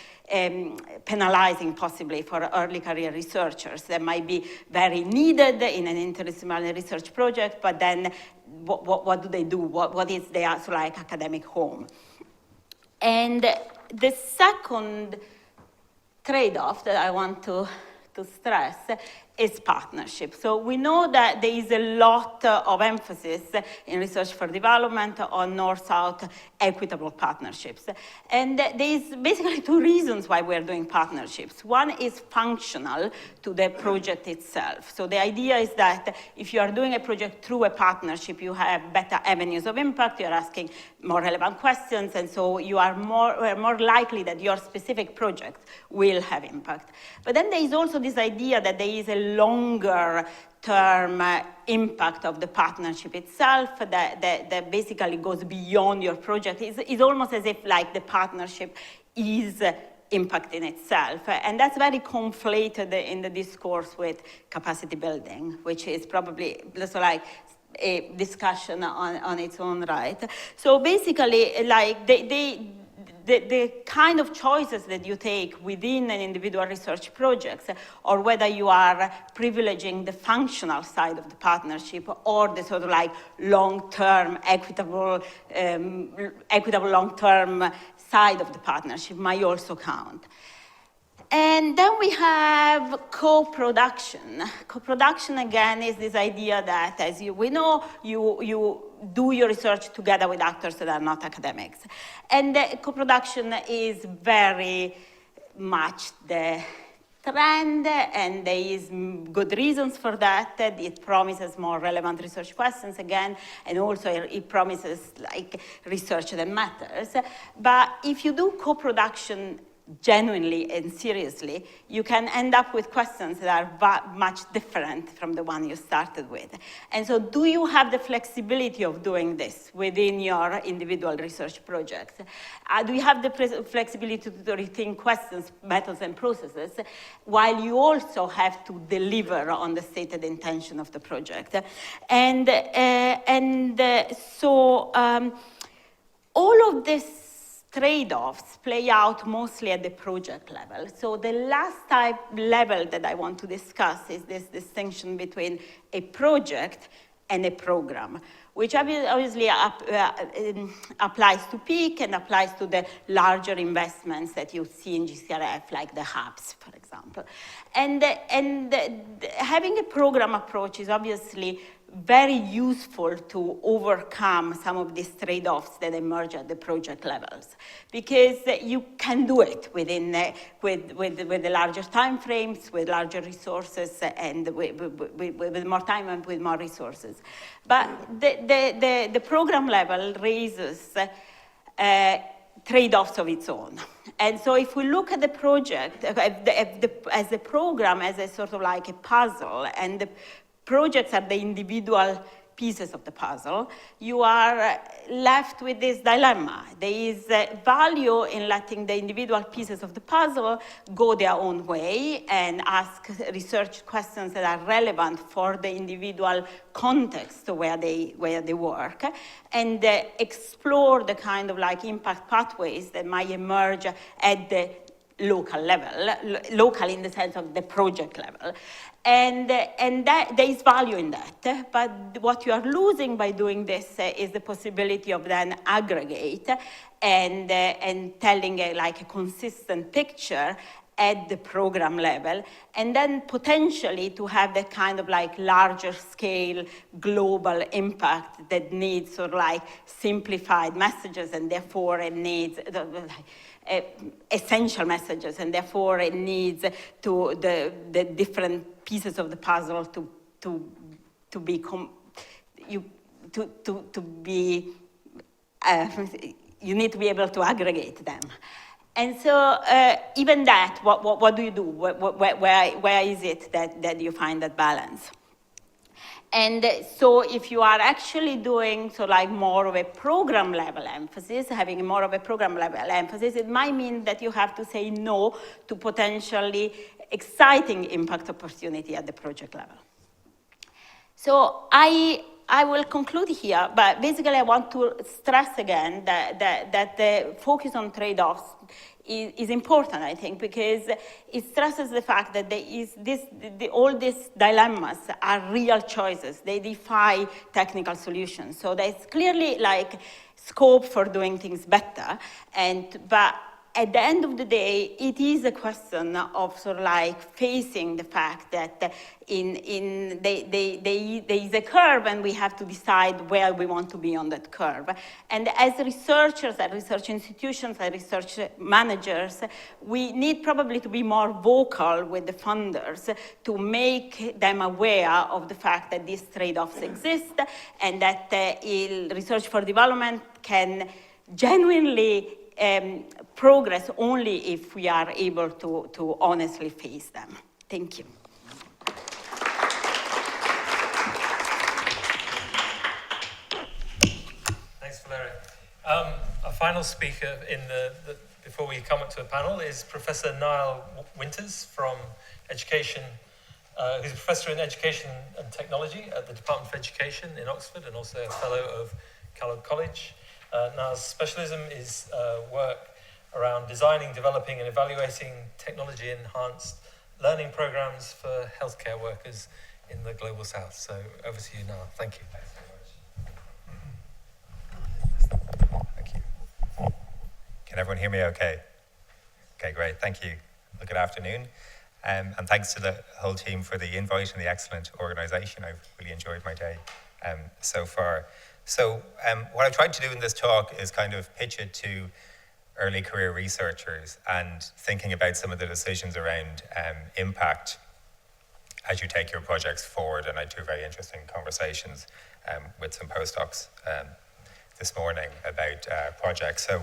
penalizing possibly for early career researchers that might be very needed in an interdisciplinary research project, but then what do they do? What is their sort of like academic home? And the second trade-off that I want to stress is partnership. So we know that there is a lot of emphasis in research for development on North-South equitable partnerships. And there is basically two reasons why we're doing partnerships. One is functional to the project itself. So the idea is that if you are doing a project through a partnership, you have better avenues of impact, you're asking more relevant questions, and so you are more likely that your specific project will have impact. But then there is also this idea that there is a longer term impact of the partnership itself that basically goes beyond your project. It's almost as if like the partnership is impact in itself. And that's very conflated in the discourse with capacity building, which is probably also like a discussion on its own right. So basically, like the kind of choices that you take within an individual research project, or whether you are privileging the functional side of the partnership or the sort of like long-term, equitable long-term side of the partnership might also count. And then we have co-production. Co-production, again, is this idea that, as we know, you do your research together with actors that are not academics. And co-production is very much the trend, and there is good reasons for that. It promises more relevant research questions, again, and also it promises like research that matters. But if you do co-production genuinely and seriously, you can end up with questions that are much different from the one you started with. And so do you have the flexibility of doing this within your individual research projects? Do you have the flexibility to rethink questions, methods, and processes, while you also have to deliver on the stated intention of the project? So all of this trade-offs play out mostly at the project level. So the last type level that I want to discuss is this distinction between a project and a program, which obviously applies to PIC and applies to the larger investments that you see in GCRF, like the hubs, for example. And having a program approach is obviously very useful to overcome some of these trade-offs that emerge at the project levels, because you can do it within with the larger time frames, with larger resources, and with more time and with more resources. But the program level raises trade-offs of its own. And so if we look at the project as a program, as a sort of like a puzzle, and the projects are the individual pieces of the puzzle, you are left with this dilemma. There is value in letting the individual pieces of the puzzle go their own way and ask research questions that are relevant for the individual context where they work, and explore the kind of like impact pathways that might emerge at the local level, local in the sense of the project level. And that, there is value in that, but what you are losing by doing this is the possibility of then aggregate and telling like a consistent picture at the program level, and then potentially to have that kind of like larger scale global impact that needs sort of like simplified messages, and therefore it needs essential messages, and therefore it needs to the different pieces of the puzzle to be you need to be able to aggregate them. And so even that, what do you do? Where is it that you find that balance? And so if you are actually doing so like more of a program level emphasis, having more of a program level emphasis, it might mean that you have to say no to potentially exciting impact opportunity at the project level. So I will conclude here, but basically I want to stress again that the focus on trade-offs is important, I think, because it stresses the fact that there is all these dilemmas are real choices. They defy technical solutions. So there's clearly like scope for doing things better, but at the end of the day, it is a question of sort of like facing the fact that there is a curve, and we have to decide where we want to be on that curve. And as researchers, as research institutions, as research managers, we need probably to be more vocal with the funders to make them aware of the fact that these trade-offs exist, and that research for development can genuinely progress only if we are able to honestly face them. Thank you. Thanks, Valeria. Our final speaker before we come up to a panel is Professor Niall Winters from Education, who's a professor in Education and Technology at the Department of Education in Oxford, and also a fellow of Kellogg College. Niall's specialism is work around designing, developing, and evaluating technology-enhanced learning programs for healthcare workers in the Global South. So over to you, Niall. Thank you. Thank you. Can everyone hear me okay? Okay, great. Thank you. Well, good afternoon. And thanks to the whole team for the invite and the excellent organisation. I've really enjoyed my day so far. So what I tried to do in this talk is kind of pitch it to early career researchers and thinking about some of the decisions around impact as you take your projects forward. And I had two very interesting conversations with some postdocs this morning about projects. So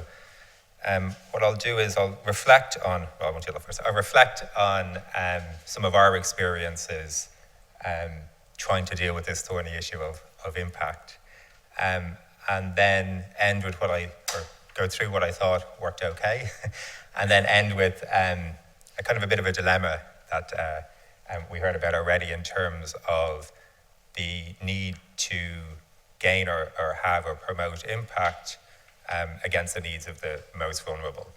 what I'll do is I'll reflect on, well, I won't do that first. I'll reflect on some of our experiences trying to deal with this thorny issue of impact. And then end with go through what I thought worked okay, and then end with a kind of a bit of a dilemma that we heard about already in terms of the need to gain or have or promote impact against the needs of the most vulnerable.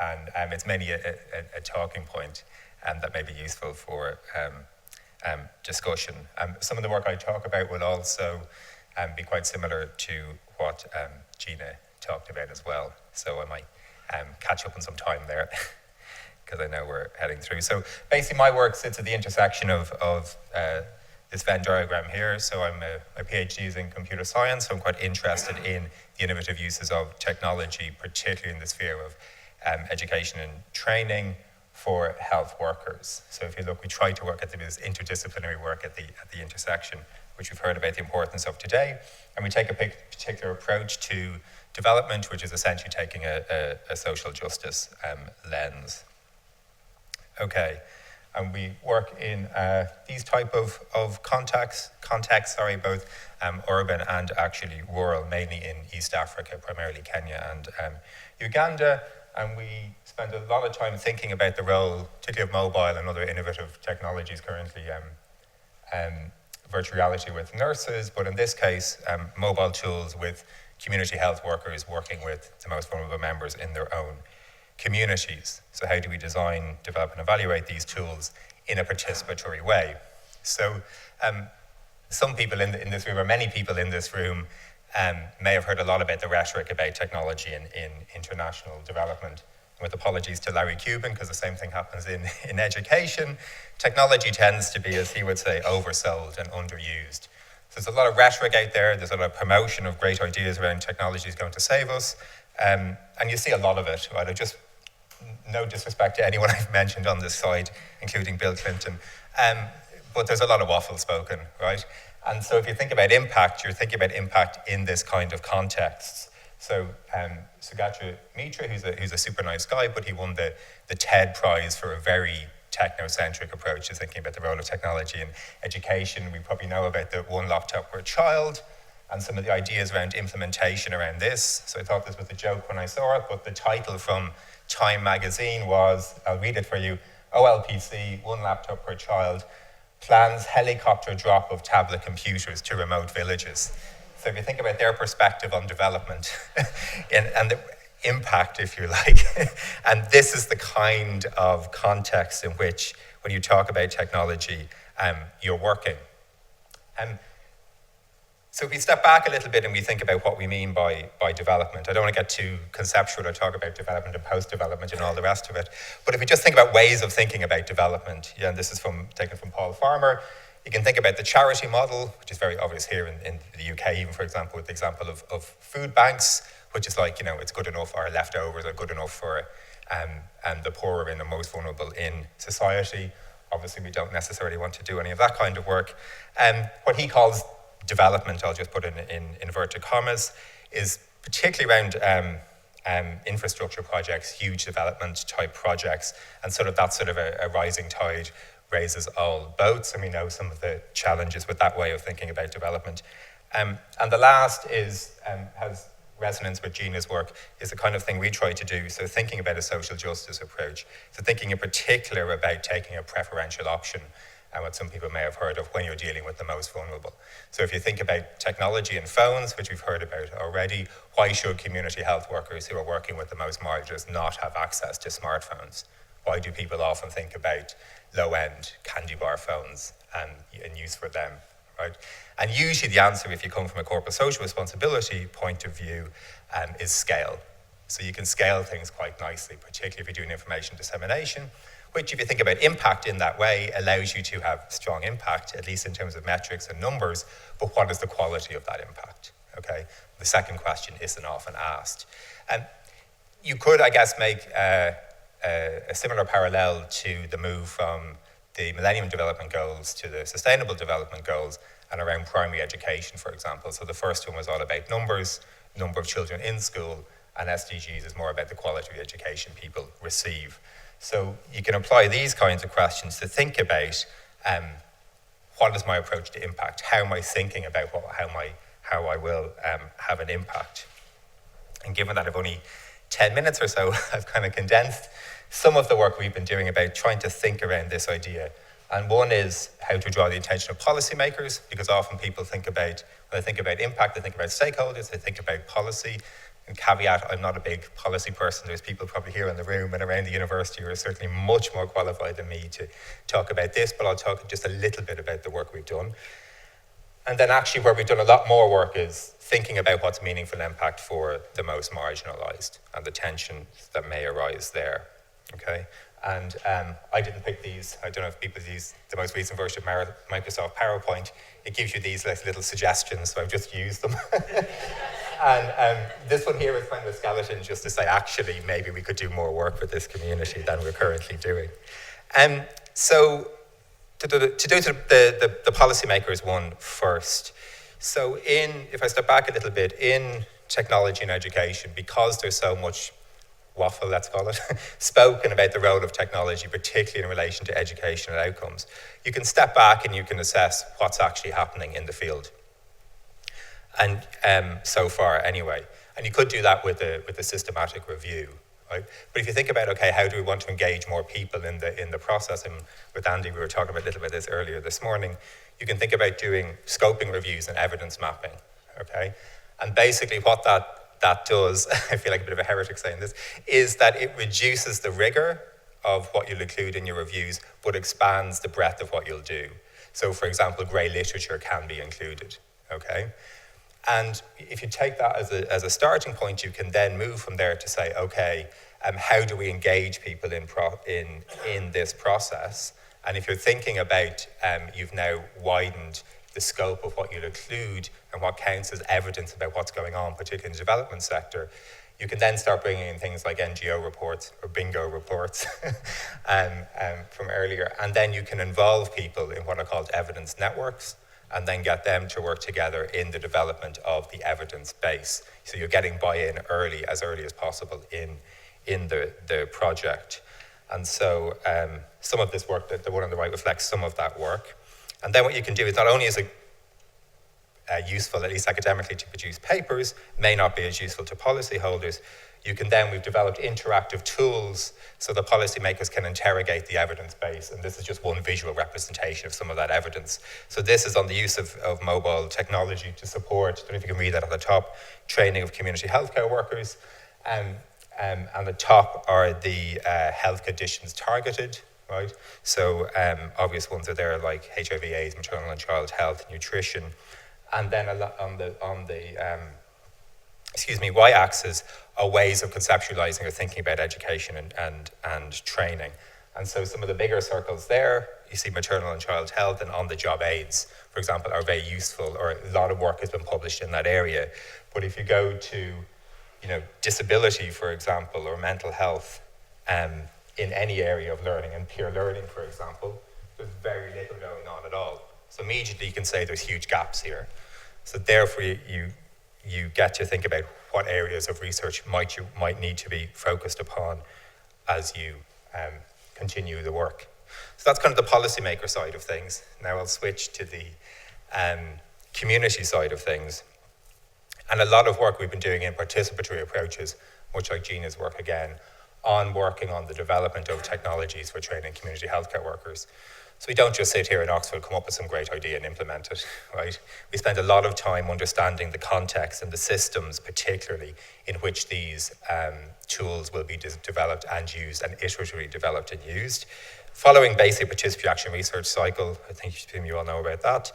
And it's mainly a talking point that may be useful for discussion. Some of the work I talk about will also be quite similar to what Gina talked about as well. So I might catch up on some time there because I know we're heading through. So basically my work sits at the intersection of this Venn diagram here. So my PhD is in computer science, so I'm quite interested in the innovative uses of technology, particularly in the sphere of education and training for health workers. So if you look, we try to work at this interdisciplinary work at the intersection, which we've heard about the importance of today. And we take a particular approach to development, which is essentially taking a social justice lens. Okay, And we work in these type of contexts, both urban and actually rural, mainly in East Africa, primarily Kenya and Uganda. And we spend a lot of time thinking about the role, particularly of mobile and other innovative technologies currently, virtual reality with nurses, but in this case, mobile tools with community health workers working with the most vulnerable members in their own communities. So how do we design, develop, and evaluate these tools in a participatory way? So some people in this room, or many people in this room, may have heard a lot about the rhetoric about technology in international development. With apologies to Larry Cuban, because the same thing happens in education. Technology tends to be, as he would say, oversold and underused. So there's a lot of rhetoric out there, there's a lot of promotion of great ideas around technology is going to save us, and you see a lot of it, right? No disrespect to anyone I've mentioned on this side, including Bill Clinton, but there's a lot of waffle spoken, right? And so if you think about impact, you're thinking about impact in this kind of context. So Sugatra Mitra, who's a super nice guy, but he won the TED Prize for a very technocentric approach to thinking about the role of technology in education. We probably know about the one laptop per child and some of the ideas around implementation around this. So I thought this was a joke when I saw it, but the title from Time magazine was, I'll read it for you, OLPC, one laptop per child, plans helicopter drop of tablet computers to remote villages. So if you think about their perspective on development and the impact, if you like, and this is the kind of context in which, when you talk about technology, you're working. So if we step back a little bit and we think about what we mean by development, I don't want to get too conceptual or talk about development and post-development and all the rest of it, but if we just think about ways of thinking about development, and this is taken from Paul Farmer, you can think about the charity model, which is very obvious here in the UK, even for example, with the example of food banks, which is like, it's good enough, our leftovers are good enough for and the poorer and the most vulnerable in society. Obviously, we don't necessarily want to do any of that kind of work. What he calls development, I'll just put in inverted commas, is particularly around infrastructure projects, huge development type projects, and that's sort of a rising tide raises all boats, and we know some of the challenges with that way of thinking about development. And the last has resonance with Gina's work, is the kind of thing we try to do, so thinking about a social justice approach, so thinking in particular about taking a preferential option, and what some people may have heard of when you're dealing with the most vulnerable. So if you think about technology and phones, which we've heard about already, why should community health workers who are working with the most marginalized not have access to smartphones? Why do people often think about low-end candy bar phones and use for them, right? And usually the answer, if you come from a corporate social responsibility point of view, is scale. So you can scale things quite nicely, particularly if you're doing information dissemination, which, if you think about impact in that way, allows you to have strong impact, at least in terms of metrics and numbers, but what is the quality of that impact, okay? The second question isn't often asked. And you could, I guess, make a similar parallel to the move from the Millennium Development Goals to the Sustainable Development Goals and around primary education, for example. So the first one was all about numbers, number of children in school, and SDGs is more about the quality of education people receive. So you can apply these kinds of questions to think about what is my approach to impact? How am I thinking about how I will have an impact? And given that I've only 10 minutes or so, I've kind of condensed some of the work we've been doing about trying to think around this idea. And one is how to draw the attention of policymakers, because often people think about, when they think about impact, they think about stakeholders, they think about policy. And caveat, I'm not a big policy person. There's people probably here in the room and around the university who are certainly much more qualified than me to talk about this, but I'll talk just a little bit about the work we've done. And then actually where we've done a lot more work is thinking about what's meaningful impact for the most marginalized and the tension that may arise there, okay? And I didn't pick these. I don't know if people use the most recent version of Microsoft PowerPoint. It gives you these little suggestions, so I've just used them. And this one here is kind of a skeleton just to say, actually, maybe we could do more work with this community than we're currently doing. So to do the policymakers one first. So if I step back a little bit, in technology and education, because there's so much waffle, let's call it, spoken about the role of technology, particularly in relation to educational outcomes, you can step back and you can assess what's actually happening in the field. And so far, anyway. And you could do that with a systematic review, right? But if you think about, okay, how do we want to engage more people in the process? And with Andy, we were talking about a little bit of this earlier this morning. You can think about doing scoping reviews and evidence mapping, okay? And basically what that does, I feel like a bit of a heretic saying this, is that it reduces the rigor of what you'll include in your reviews, but expands the breadth of what you'll do. So, for example, grey literature can be included, okay? And if you take that as a starting point, you can then move from there to say, okay, how do we engage people in this process? And if you're thinking about, you've now widened the scope of what you'll include and what counts as evidence about what's going on, particularly in the development sector, you can then start bringing in things like NGO reports or bingo reports from earlier. And then you can involve people in what are called evidence networks, and then get them to work together in the development of the evidence base. So you're getting buy-in as early as possible in the project. And so some of this work, the one on the right, reflects some of that work. And then what you can do is not only is it useful, at least academically, to produce papers, may not be as useful to policyholders. We've developed interactive tools so the policymakers can interrogate the evidence base, and this is just one visual representation of some of that evidence. So this is on the use of mobile technology to support, I don't know if you can read that at the top, training of community healthcare workers, and the top are the health conditions targeted, right? So obvious ones are there like HIV/AIDS, maternal and child health, nutrition, and then on the y-axis are ways of conceptualizing or thinking about education and training. And so some of the bigger circles there, you see maternal and child health and on-the-job aids, for example, are very useful, or a lot of work has been published in that area. But if you go to, disability, for example, or mental health, in any area of learning, and peer learning, for example, there's very little going on at all. So immediately you can say there's huge gaps here. So therefore you get to think about what areas of research might need to be focused upon as you continue the work. So that's kind of the policymaker side of things. Now I'll switch to the community side of things. And a lot of work we've been doing in participatory approaches, much like Gina's work again, on working on the development of technologies for training community healthcare workers. So we don't just sit here in Oxford, come up with some great idea and implement it, right? We spend a lot of time understanding the context and the systems, particularly, in which these tools will be developed and used, and iteratively developed and used. Following basic participatory action research cycle, I think you all know about that.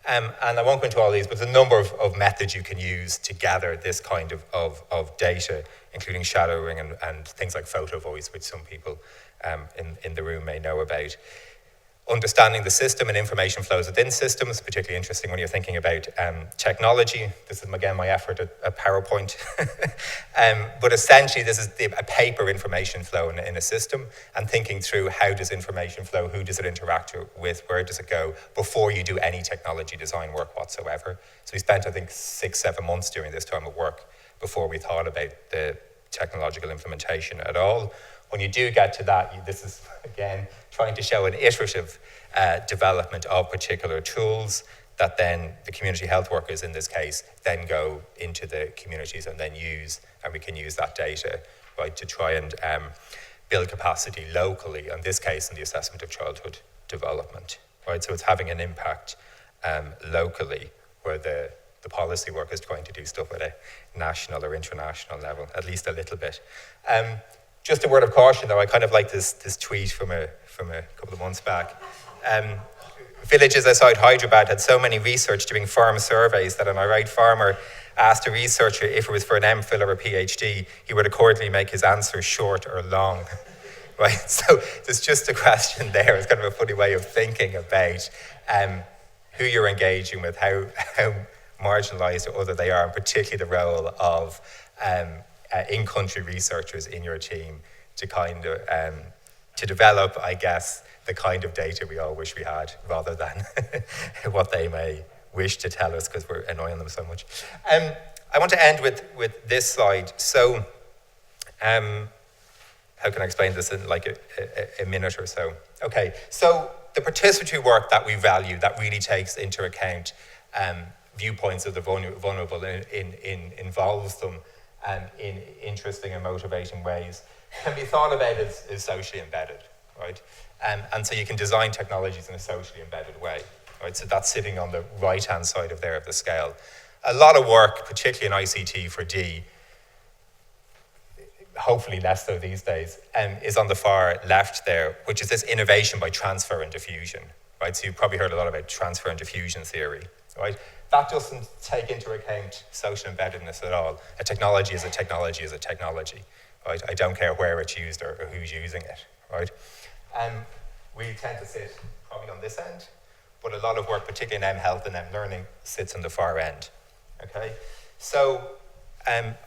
And I won't go into all these, but there's a number of methods you can use to gather this kind of data, including shadowing and things like photo voice, which some people in the room may know about. Understanding the system and information flows within systems, particularly interesting when you're thinking about technology. This is, again, my effort at PowerPoint. But essentially, this is a paper information flow in a system, and thinking through how does information flow, who does it interact with, where does it go, before you do any technology design work whatsoever. So we spent, I think, 6-7 months doing this time of work before we thought about the technological implementation at all. When you do get to that, this is, again, trying to show an iterative development of particular tools that then the community health workers, in this case, then go into the communities and then use, and we can use that data, right, to try and build capacity locally, in this case, in the assessment of childhood development, right? So it's having an impact locally, where the policy work is trying to do stuff at a national or international level, at least a little bit. Just a word of caution, though, I kind of like this tweet from a couple of months back. Villages outside Hyderabad had so many research doing farm surveys that an irate farmer asked a researcher if it was for an MPhil or a PhD, he would accordingly make his answer short or long. Right? So there's just a question there. It's kind of a funny way of thinking about who you're engaging with, how marginalised or other they are, and particularly the role of in-country researchers in your team to kind of to develop, I guess, the kind of data we all wish we had, rather than what they may wish to tell us because we're annoying them so much. I want to end with this slide. So how can I explain this in like a minute or so? Okay, so the participatory work that we value that really takes into account viewpoints of the vulnerable involves them in interesting and motivating ways can be thought about as socially embedded, right? And so you can design technologies in a socially embedded way, right? So that's sitting on the right-hand side of the scale. A lot of work, particularly in ICT for D, hopefully less so these days, is on the far left there, which is this innovation by transfer and diffusion, right? So you've probably heard a lot about transfer and diffusion theory, right? That doesn't take into account social embeddedness at all. A technology is a technology is a technology, right? I don't care where it's used or who's using it, right? We tend to sit probably on this end, but a lot of work, particularly in M-Health and M-Learning, sits on the far end, okay? So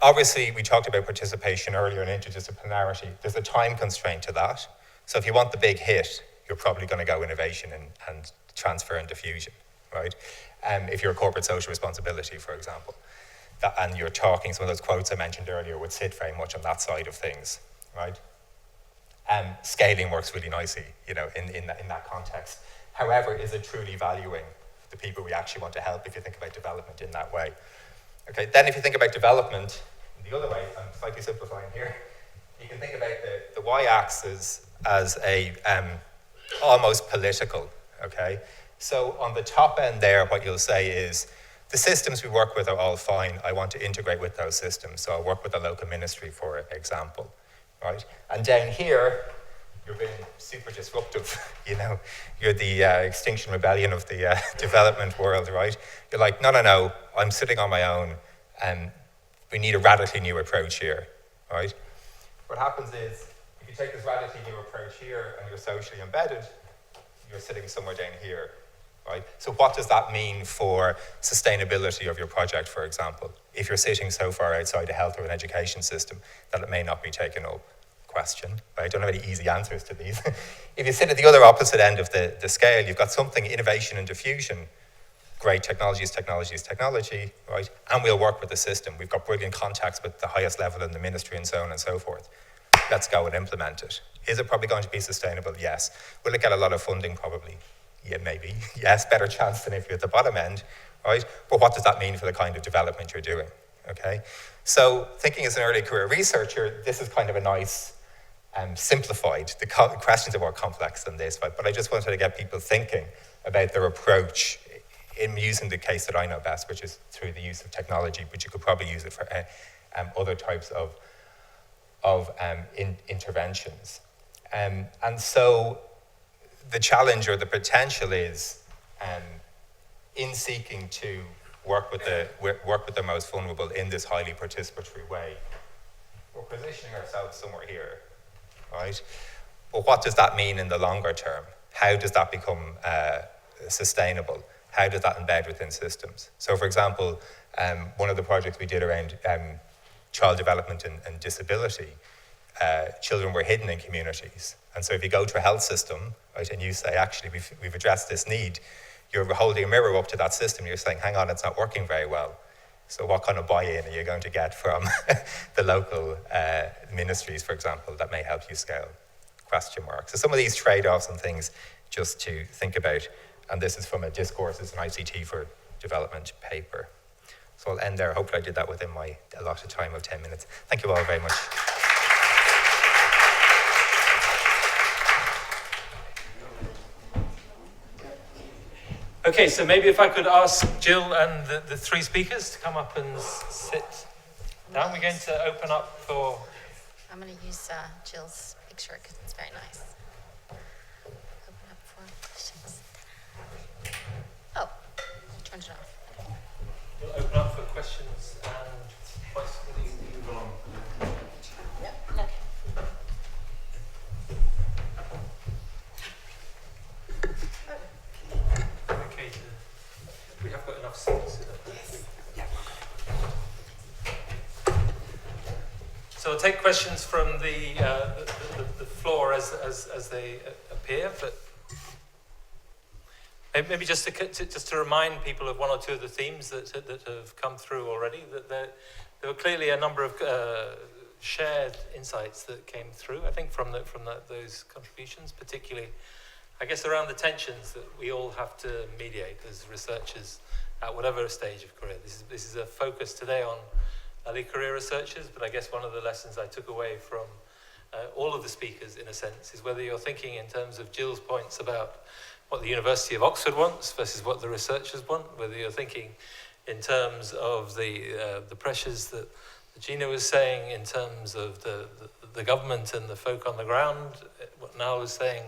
obviously, we talked about participation earlier and interdisciplinarity. There's a time constraint to that. So if you want the big hit, you're probably going to go innovation and transfer and diffusion, right? If you're a corporate social responsibility, for example, and you're talking, some of those quotes I mentioned earlier would sit very much on that side of things, right? Scaling works really nicely, in that context. However, is it truly valuing the people we actually want to help if you think about development in that way? Okay, then if you think about development the other way, I'm slightly simplifying here, you can think about the y-axis as a almost political, okay? So on the top end there, what you'll say is, the systems we work with are all fine. I want to integrate with those systems. So I'll work with the local ministry, for example, right? And down here, you're being super disruptive, You're the Extinction Rebellion of the development world, right? You're like, no, I'm sitting on my own, and we need a radically new approach here, right? What happens is, if you take this radically new approach here, and you're socially embedded, you're sitting somewhere down here, right? So what does that mean for sustainability of your project, for example, if you're sitting so far outside a health or an education system that it may not be taken up? Question. I don't have any easy answers to these. If you sit at the other opposite end of the scale, you've got something, innovation and diffusion. Great, technology is technology, right? And we'll work with the system. We've got brilliant contacts with the highest level in the ministry and so on and so forth. Let's go and implement it. Is it probably going to be sustainable? Yes. Will it get a lot of funding? Probably. Yeah, maybe. Yes, better chance than if you're at the bottom end, right? But what does that mean for the kind of development you're doing, okay? So thinking as an early career researcher, this is kind of a nice simplified. The questions are more complex than this, but I just wanted to get people thinking about their approach in using the case that I know best, which is through the use of technology, but you could probably use it for other types of interventions. And so the challenge or the potential is in seeking to work with the most vulnerable in this highly participatory way, we're positioning ourselves somewhere here, right? But what does that mean in the longer term? How does that become sustainable? How does that embed within systems? So, for example, one of the projects we did around child development and disability, children were hidden in communities. And so if you go to a health system, right, and you say, actually, we've addressed this need, you're holding a mirror up to that system, you're saying, hang on, it's not working very well. So what kind of buy-in are you going to get from the local ministries, for example, that may help you scale? Question mark. So some of these trade-offs and things just to think about. And this is from a Discourses in ICT for Development paper. So I'll end there. Hopefully I did that within my allotted time of 10 minutes. Thank you all very much. Okay, so maybe if I could ask Jill and the three speakers to come up and sit down. We're going to open up for... I'm going to use Jill's picture because it's very nice. Open up for questions. Oh, turned it off. We'll open up for questions and possibly move on. Okay. Okay, we have got enough seats. So I'll take questions from the floor as they appear, but maybe just to remind people of one or two of the themes that have come through already. That there were clearly a number of shared insights that came through, I think, from those contributions, particularly, I guess, around the tensions that we all have to mediate as researchers at whatever stage of career. This is a focus today on early career researchers, but I guess one of the lessons I took away from all of the speakers, in a sense, is whether you're thinking in terms of Jill's points about what the University of Oxford wants versus what the researchers want, whether you're thinking in terms of the pressures that Gina was saying in terms of the government and the folk on the ground, what Niall was saying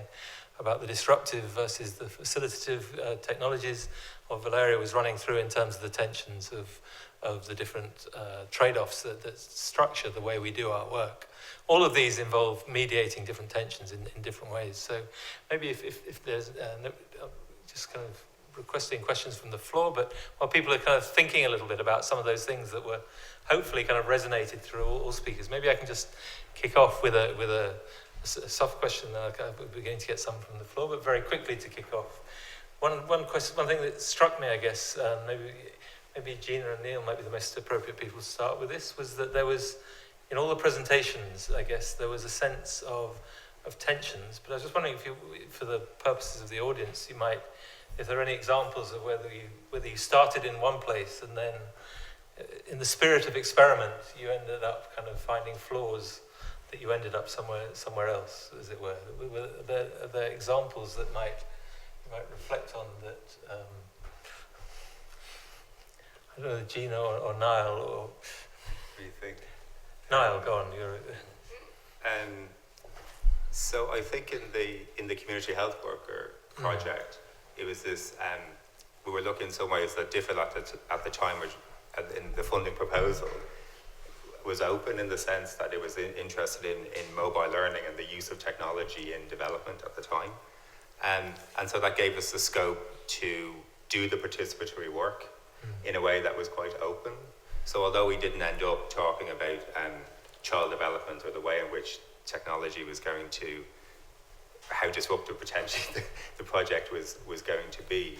about the disruptive versus the facilitative technologies, what Valeria was running through in terms of the tensions of the different trade-offs that structure the way we do our work. All of these involve mediating different tensions in different ways. So maybe if there's just kind of requesting questions from the floor, but while people are kind of thinking a little bit about some of those things that were hopefully kind of resonated through all speakers, maybe I can just kick off with a soft question. We're beginning to get some from the floor, but very quickly to kick off. One thing that struck me, I guess, maybe Gina and Neil might be the most appropriate people to start with this, was that there was, in all the presentations, I guess, there was a sense of tensions. But I was just wondering if you, for the purposes of the audience, you might, if there are any examples of whether you started in one place and then, in the spirit of experiment, you ended up kind of finding flaws that you ended up somewhere else, as it were. Are there examples that you might reflect on that? I don't know, Gina or Niall or. What do you think? Niall, go on. So I think in the community health worker project, it was this. We were looking in some ways that DIFIL at the time, which in the funding proposal, was open in the sense that it was interested in mobile learning and the use of technology in development at the time, and so that gave us the scope to do the participatory work in a way that was quite open. So although we didn't end up talking about child development or the way in which technology was going to, how disruptive potentially the project was going to be,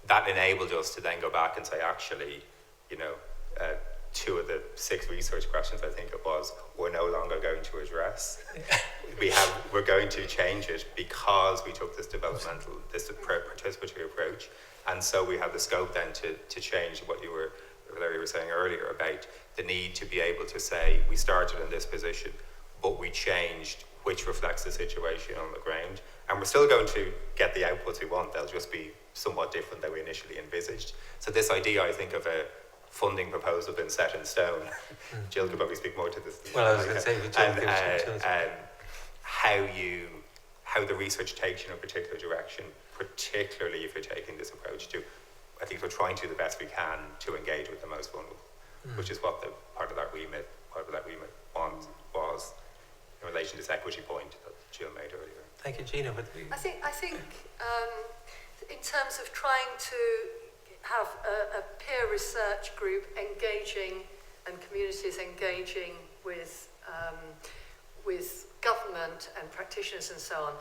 that enabled us to then go back and say, actually, 2 of the 6 research questions, I think it was, we're no longer going to address. We're going to change it because we took this participatory approach. And so we have the scope then to change what Larry was saying earlier about the need to be able to say, we started in this position, but we changed, which reflects the situation on the ground. And we're still going to get the outputs we want. They'll just be somewhat different than we initially envisaged. So this idea, I think, of a funding proposal being set in stone, Jill could probably speak more to this. Well, I was going to say, how the research takes you in a particular direction, particularly if you're taking this approach to, I think we're trying to do the best we can to engage with the most vulnerable, which is what the part of that remit was in relation to this equity point that Jill made earlier. Thank you, Gina. I think in terms of trying to have a peer research group engaging and communities engaging with government and practitioners and so on,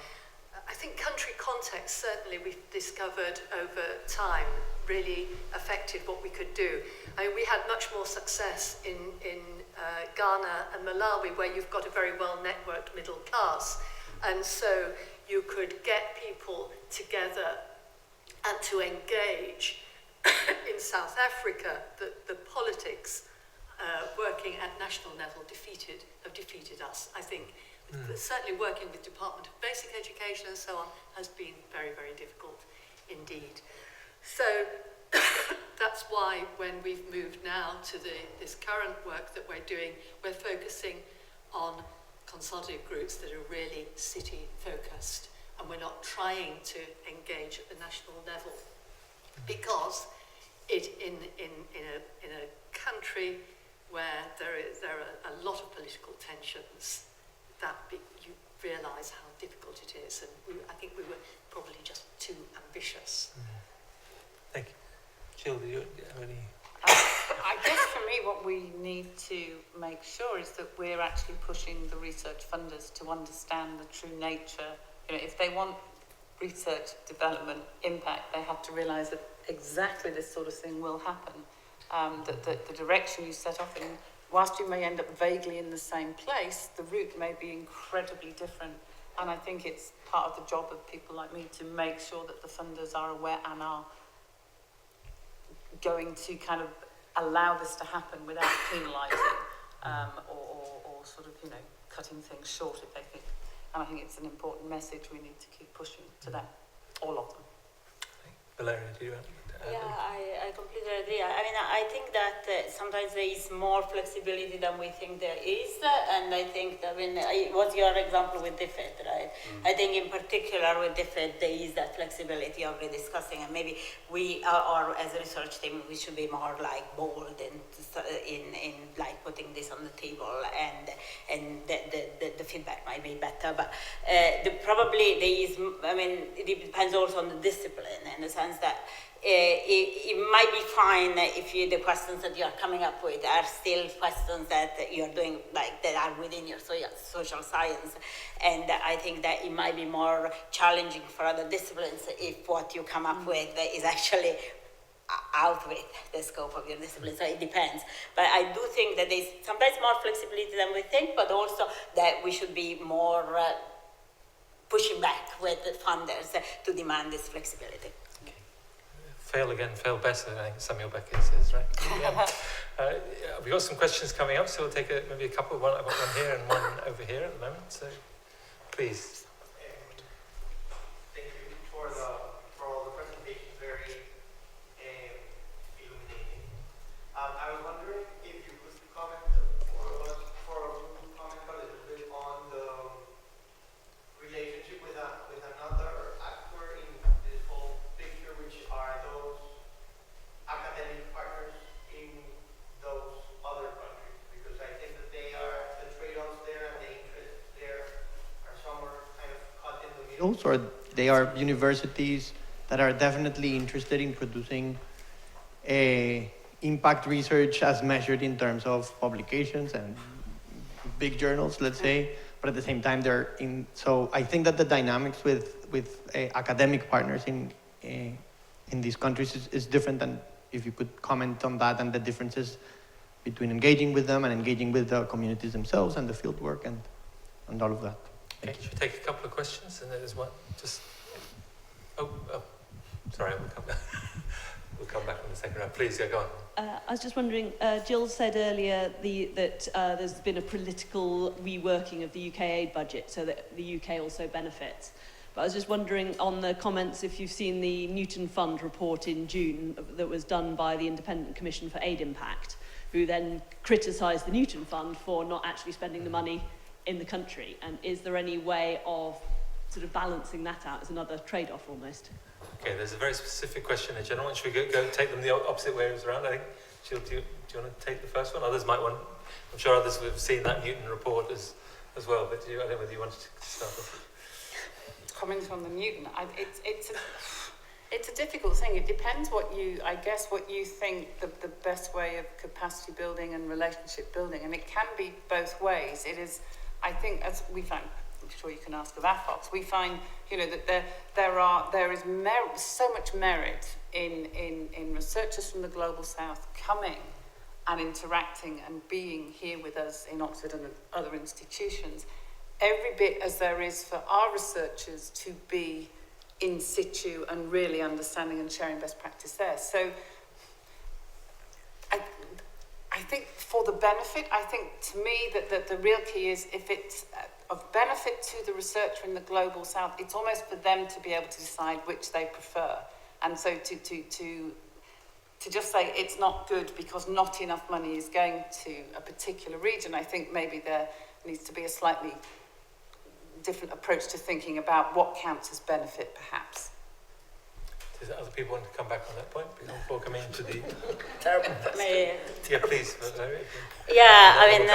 I think country context, certainly we've discovered over time, really affected what we could do. I mean, we had much more success in Ghana and Malawi, where you've got a very well-networked middle class. And so you could get people together and to engage. In South Africa, the politics working at national level have defeated us. I think certainly working with Department of Basic Education and so on has been very, very difficult indeed. So that's why when we've moved now to this current work that we're doing, we're focusing on consultative groups that are really city focused, and we're not trying to engage at the national level, because in a country where there are a lot of political tensions, you realise how difficult it is, and I think we were probably just too ambitious. Thank you. Jill, do you have any? I guess for me what we need to make sure is that we're actually pushing the research funders to understand the true nature. If they want research development impact, they have to realise that exactly this sort of thing will happen. That the direction you set off in whilst you may end up vaguely in the same place, the route may be incredibly different. And I think it's part of the job of people like me to make sure that the funders are aware and are going to kind of allow this to happen without penalising or sort of, you know, cutting things short if they think. And I think it's an important message we need to keep pushing to them, all of them. Valeria, do you want to add? Yeah, I completely agree. I mean, I think that sometimes there is more flexibility than we think there is, and I think that what's your example with DFID, right? I think in particular with DFID there is that flexibility of rediscussing, and maybe we are as a research team we should be more like bold in like putting this on the table, and the feedback might be better. But probably there is. I mean, it depends also on the discipline in the sense that. It might be fine if the questions that you are coming up with are still questions that you're doing, like that are within your social science. And I think that it might be more challenging for other disciplines if what you come up with is actually out with the scope of your discipline. So it depends. But I do think that there's sometimes more flexibility than we think, but also that we should be more pushing back with the funders to demand this flexibility. Fail again, fail better, I think Samuel Beckett says, right? Yeah. We've got some questions coming up, so we'll take maybe a couple. I've got one here and one over here at the moment, so please. Thank you for all the presentations, very illuminating. I was wondering if you could comment a little bit on the relationship with another actor in this whole picture, which are those academic partners in those other countries, because I think that they are the trade-offs there and the interests there are somewhere kind of caught in the middle. Or they are universities that are definitely interested in producing impact research as measured in terms of publications and big journals, let's say, but at the same time they're in. So I think that the dynamics with academic partners in these countries is different, than if you could comment on that and the differences between engaging with them and engaging with the communities themselves and the field work and all of that. Okay, should we take a couple of questions and then there's one just. Oh, sorry, we'll come back on the second round. Please, go on. I was just wondering, Jill said earlier that there's been a political reworking of the UK aid budget so that the UK also benefits. But I was just wondering on the comments if you've seen the Newton Fund report in June that was done by the Independent Commission for Aid Impact, who then criticised the Newton Fund for not actually spending the money in the country. And is there any way of sort of balancing that out as another trade-off almost? Okay, there's a very specific question in general. Should we go take them the opposite ways around? I think, Jill, do you want to take the first one? Others might want, I'm sure others have seen that Newton report as well, but I don't know whether you wanted to start off. Comments on the Newton, it's a difficult thing. It depends what you think the best way of capacity building and relationship building, and it can be both ways. It is, I think, as we find, I'm sure you can ask of AFOX, we find, you know, that there is so much merit in researchers from the Global South coming and interacting and being here with us in Oxford and other institutions, every bit as there is for our researchers to be in situ and really understanding and sharing best practice there. So I think for the benefit, I think to me that the real key is if it's of benefit to the researcher in the Global South, it's almost for them to be able to decide which they prefer. And so to just say it's not good because not enough money is going to a particular region, I think maybe there needs to be a slightly different approach to thinking about what counts as benefit, perhaps. Does other people want to come back on that point before coming into the... Yeah, please. Yeah, I mean,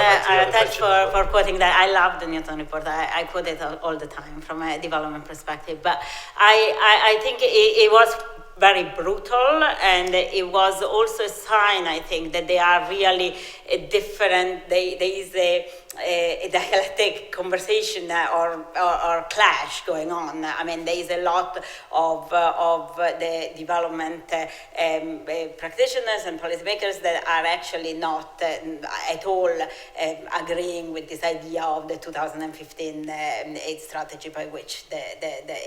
thanks for quoting that. I love the Newton report. I quote it all the time from a development perspective. But I think it was very brutal, and it was also a sign, I think, that they are really different. There is dialectic conversation or clash going on. I mean, there is a lot of the development practitioners and policymakers that are actually not at all agreeing with this idea of the 2015 aid strategy by which the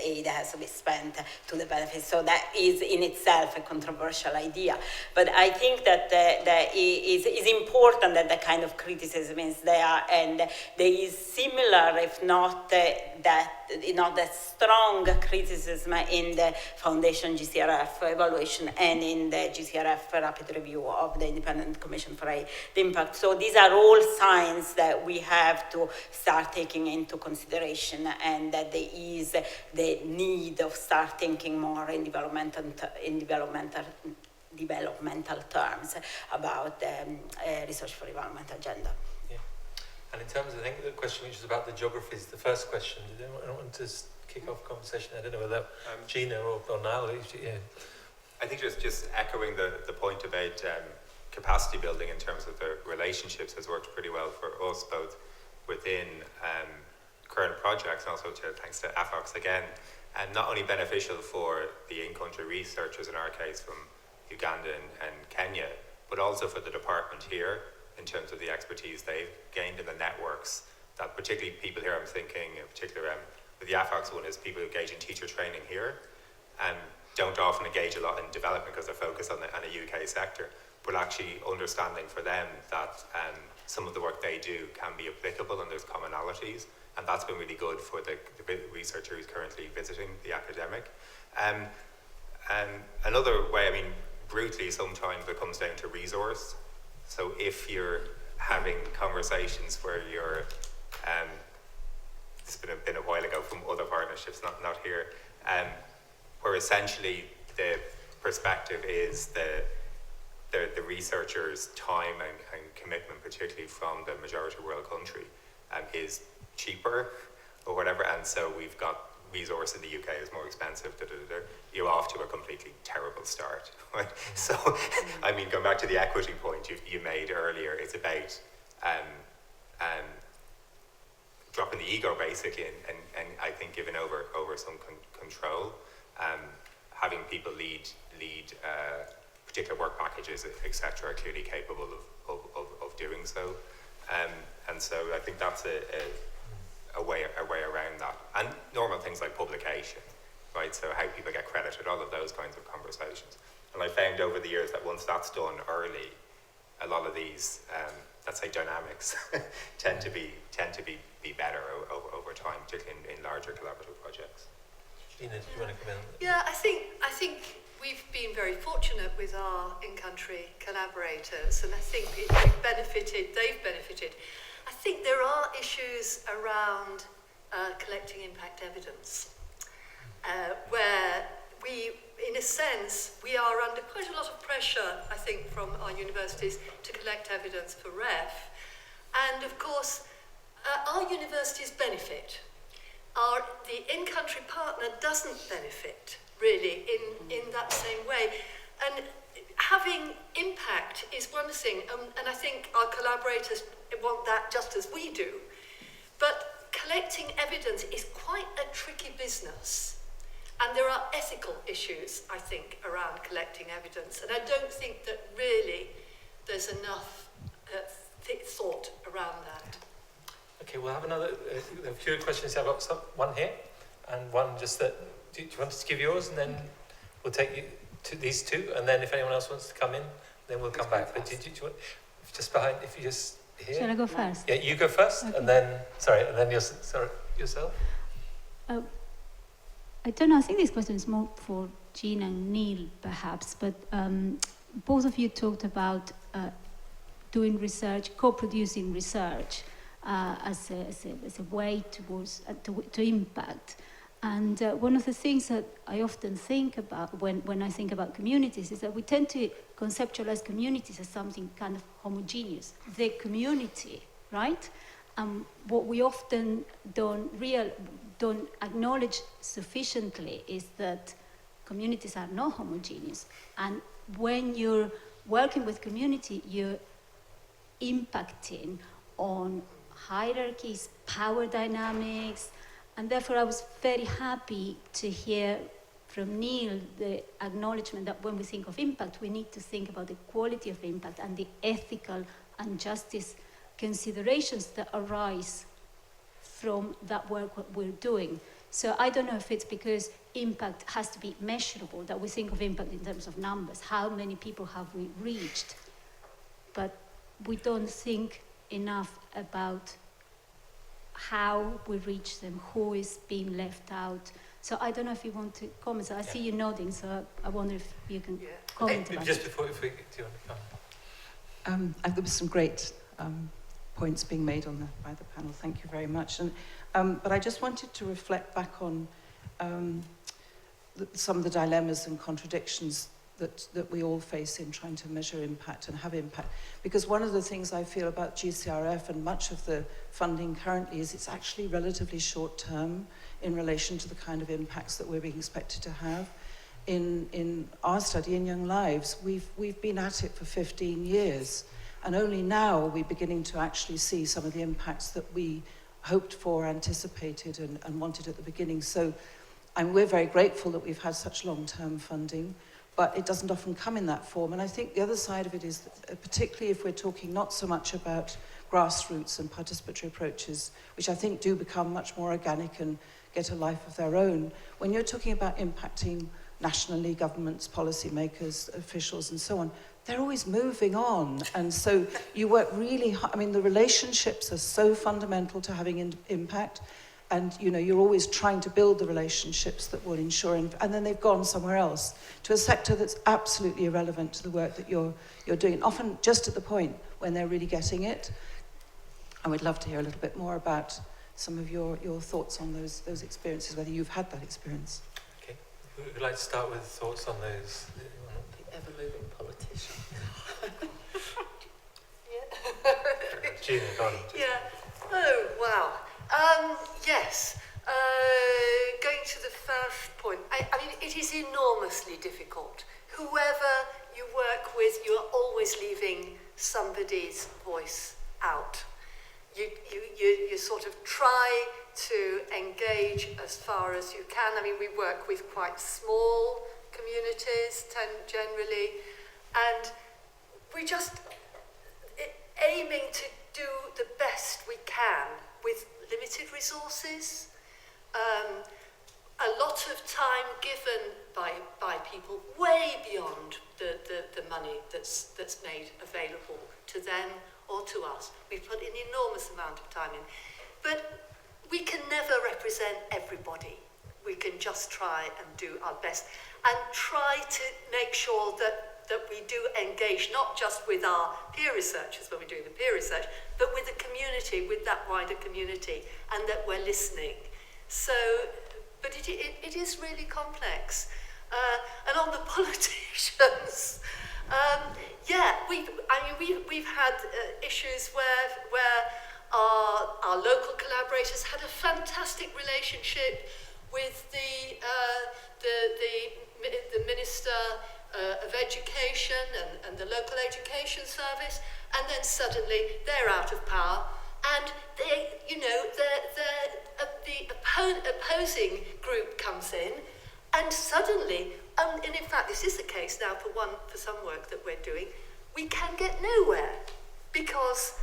aid has to be spent to the benefit. So that is in itself a controversial idea. But I think that it is important that the kind of criticism is there, and there is similar, if not that strong criticism in the Foundation GCRF evaluation and in the GCRF rapid review of the Independent Commission for Aid Impact. So these are all signs that we have to start taking into consideration, and that there is the need of start thinking more in developmental terms about research for development agenda. Yeah. And in terms of, I think the question which is about the geographies, the first question, did anyone want to kick off the conversation? I don't know whether Gina or Niall. Yeah. I think just echoing the point about capacity building in terms of the relationships has worked pretty well for us, both within current projects and also thanks to AFOX again, and not only beneficial for the in-country researchers in our case from Uganda and Kenya, but also for the department here in terms of the expertise they've gained in the networks that particularly people here, I'm thinking in particular with the AFOX one, is people who engage in teacher training here and don't often engage a lot in development because they're focused on a UK sector, but actually understanding for them that some of the work they do can be applicable and there's commonalities, and that's been really good for the researcher who's currently visiting the academic. Another way, I mean, brutally sometimes it comes down to resource. So if you're having conversations where you're, it's been a while ago from other partnerships, not here, where essentially the perspective is the researcher's time and commitment, particularly from the majority world country, is cheaper or whatever, and so we've got resource in the UK is more expensive, you're off to a completely terrible start, right? So, I mean, going back to the equity point you made earlier, it's about dropping the ego basically, and I think giving over some control, having people lead particular work packages, etc., are clearly capable of doing so, and so I think that's a way around that, and normal things like publication, right? So how people get credited, all of those kinds of conversations. And I found over the years that once that's done early, a lot of these, let's say, dynamics tend to be better over time, particularly in larger collaborative projects. Gina, do you want to come in? Yeah, I think we've been very fortunate with our in-country collaborators, and I think they've benefited. I think there are issues around collecting impact evidence, where we, in a sense, we are under quite a lot of pressure, I think, from our universities to collect evidence for REF. And of course, our universities benefit. The in-country partner doesn't benefit, really, in that same way. And having impact is one thing, and I think our collaborators want that just as we do. But collecting evidence is quite a tricky business. And there are ethical issues, I think, around collecting evidence. And I don't think that really there's enough thought around that. Okay, we'll have another, a few questions. I've got one here, and one just that, do you want us to give yours, and then we'll take you to these two, and then if anyone else wants to come in, then we'll come back. But do you want, just behind, if you just here. Shall I go first? Yeah, you go first, okay. And then, yourself. I don't know, I think this question is more for Jean and Neil, perhaps, but both of you talked about doing research, co-producing research as a way towards to impact. And one of the things that I often think about when I think about communities is that we tend to conceptualize communities as something kind of homogeneous, the community, right? What we often don't acknowledge sufficiently is that communities are not homogeneous. And when you're working with community, you're impacting on hierarchies, power dynamics, and therefore I was very happy to hear from Neil the acknowledgement that when we think of impact, we need to think about the quality of impact and the ethical and justice considerations that arise from that work what we're doing. So I don't know if it's because impact has to be measurable, that we think of impact in terms of numbers, how many people have we reached, but we don't think enough about how we reach them, who is being left out. So I don't know if you want to comment. So I see you nodding, so I wonder if you can comment about just it. before, if we do you want to comment? There were some great points being made by the panel. Thank you very much. But I just wanted to reflect back on some of the dilemmas and contradictions that we all face in trying to measure impact and have impact. Because one of the things I feel about GCRF and much of the funding currently is it's actually relatively short term in relation to the kind of impacts that we're being expected to have. In our study, in Young Lives, we've been at it for 15 years. And only now are we beginning to actually see some of the impacts that we hoped for, anticipated, and wanted at the beginning. So we're very grateful that we've had such long-term funding, but it doesn't often come in that form. And I think the other side of it is, that, particularly if we're talking not so much about grassroots and participatory approaches, which I think do become much more organic and get a life of their own, when you're talking about impacting nationally, governments, policymakers, officials, and so on, they're always moving on. And so you work really hard. I mean, the relationships are so fundamental to having impact. And, you know, you're always trying to build the relationships that will ensure, and then they've gone somewhere else to a sector that's absolutely irrelevant to the work that you're doing, often just at the point when they're really getting it. I would love to hear a little bit more about some of your thoughts on those experiences, whether you've had that experience. Okay. Would like to start with thoughts on those? The ever-moving politician. Gina, go on. Yeah. Oh, wow. Yes. Going to the first point, I mean, it is enormously difficult. Whoever you work with, you are always leaving somebody's voice out. You sort of try to engage as far as you can. I mean, we work with quite small communities generally, and we just aiming to do the best we can with limited resources. A lot of time given by people way beyond the money that's made available to them or to us. We put an enormous amount of time in. But we can never represent everybody. We can just try and do our best and try to make sure that we do engage not just with our peer researchers when we're doing the peer research, but with the community, with that wider community, and that we're listening. So, but it is really complex. And on the politicians, we've had issues where our local collaborators had a fantastic relationship with the Minister of Education and the local education service, and then suddenly they're out of power, and the opposing group comes in, and suddenly, and in fact this is the case now for some work that we're doing, we can get nowhere because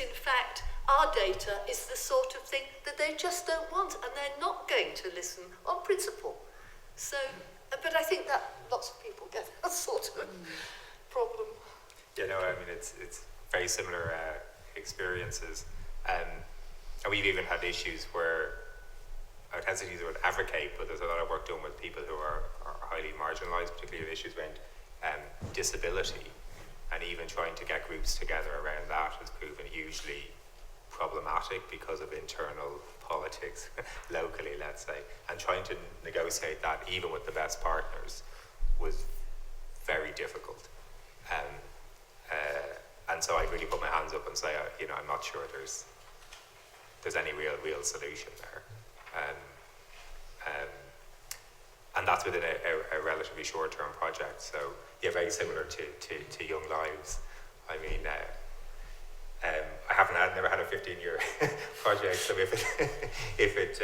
in fact our data is the sort of thing that they just don't want, and they're not going to listen on principle. So, but I think that lots of people get that sort of problem. Yeah, no, I mean, it's very similar experiences. And we've even had issues where, I tend to use the word advocate, but there's a lot of work done with people who are highly marginalised, particularly issues around disability. And even trying to get groups together around that has proven hugely problematic because of internal politics locally, let's say. And trying to negotiate that even with the best partners was very difficult. And so I'd really put my hands up and say, I'm not sure there's any real solution there. And that's within a relatively short-term project. So yeah, very similar to Young Lives. I mean, I never had a 15-year project, so if it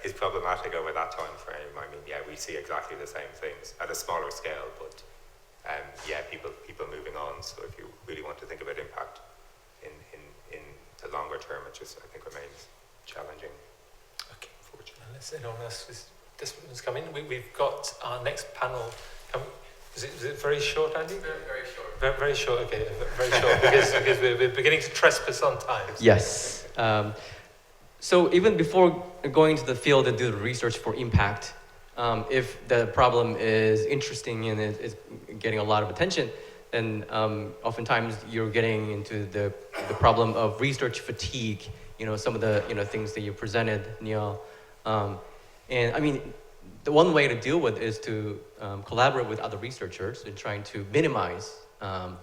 is problematic over that time frame, I mean, yeah, we see exactly the same things at a smaller scale, but yeah, people moving on. So if you really want to think about impact in the longer term, it just, I think, remains challenging. Okay, unfortunately. Unless anyone else is coming, we've got our next panel coming. Is it very short, Andy? Very short. Very short, okay. Very short, because we're beginning to trespass on time. Yes. So even before going to the field and do the research for impact, if the problem is interesting and it is getting a lot of attention, then oftentimes you're getting into the problem of research fatigue, some of the things that you presented, Neil. And I mean, the one way to deal with is to collaborate with other researchers in trying to minimize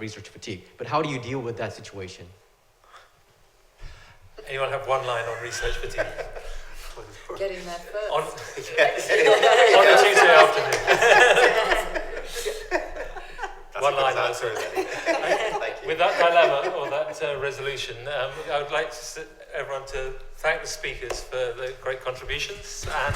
research fatigue. But how do you deal with that situation? Anyone have one line on research fatigue? Getting there first. On a Tuesday afternoon. One line answer. With that dilemma, or that resolution, I would like everyone to thank the speakers for the great contributions, and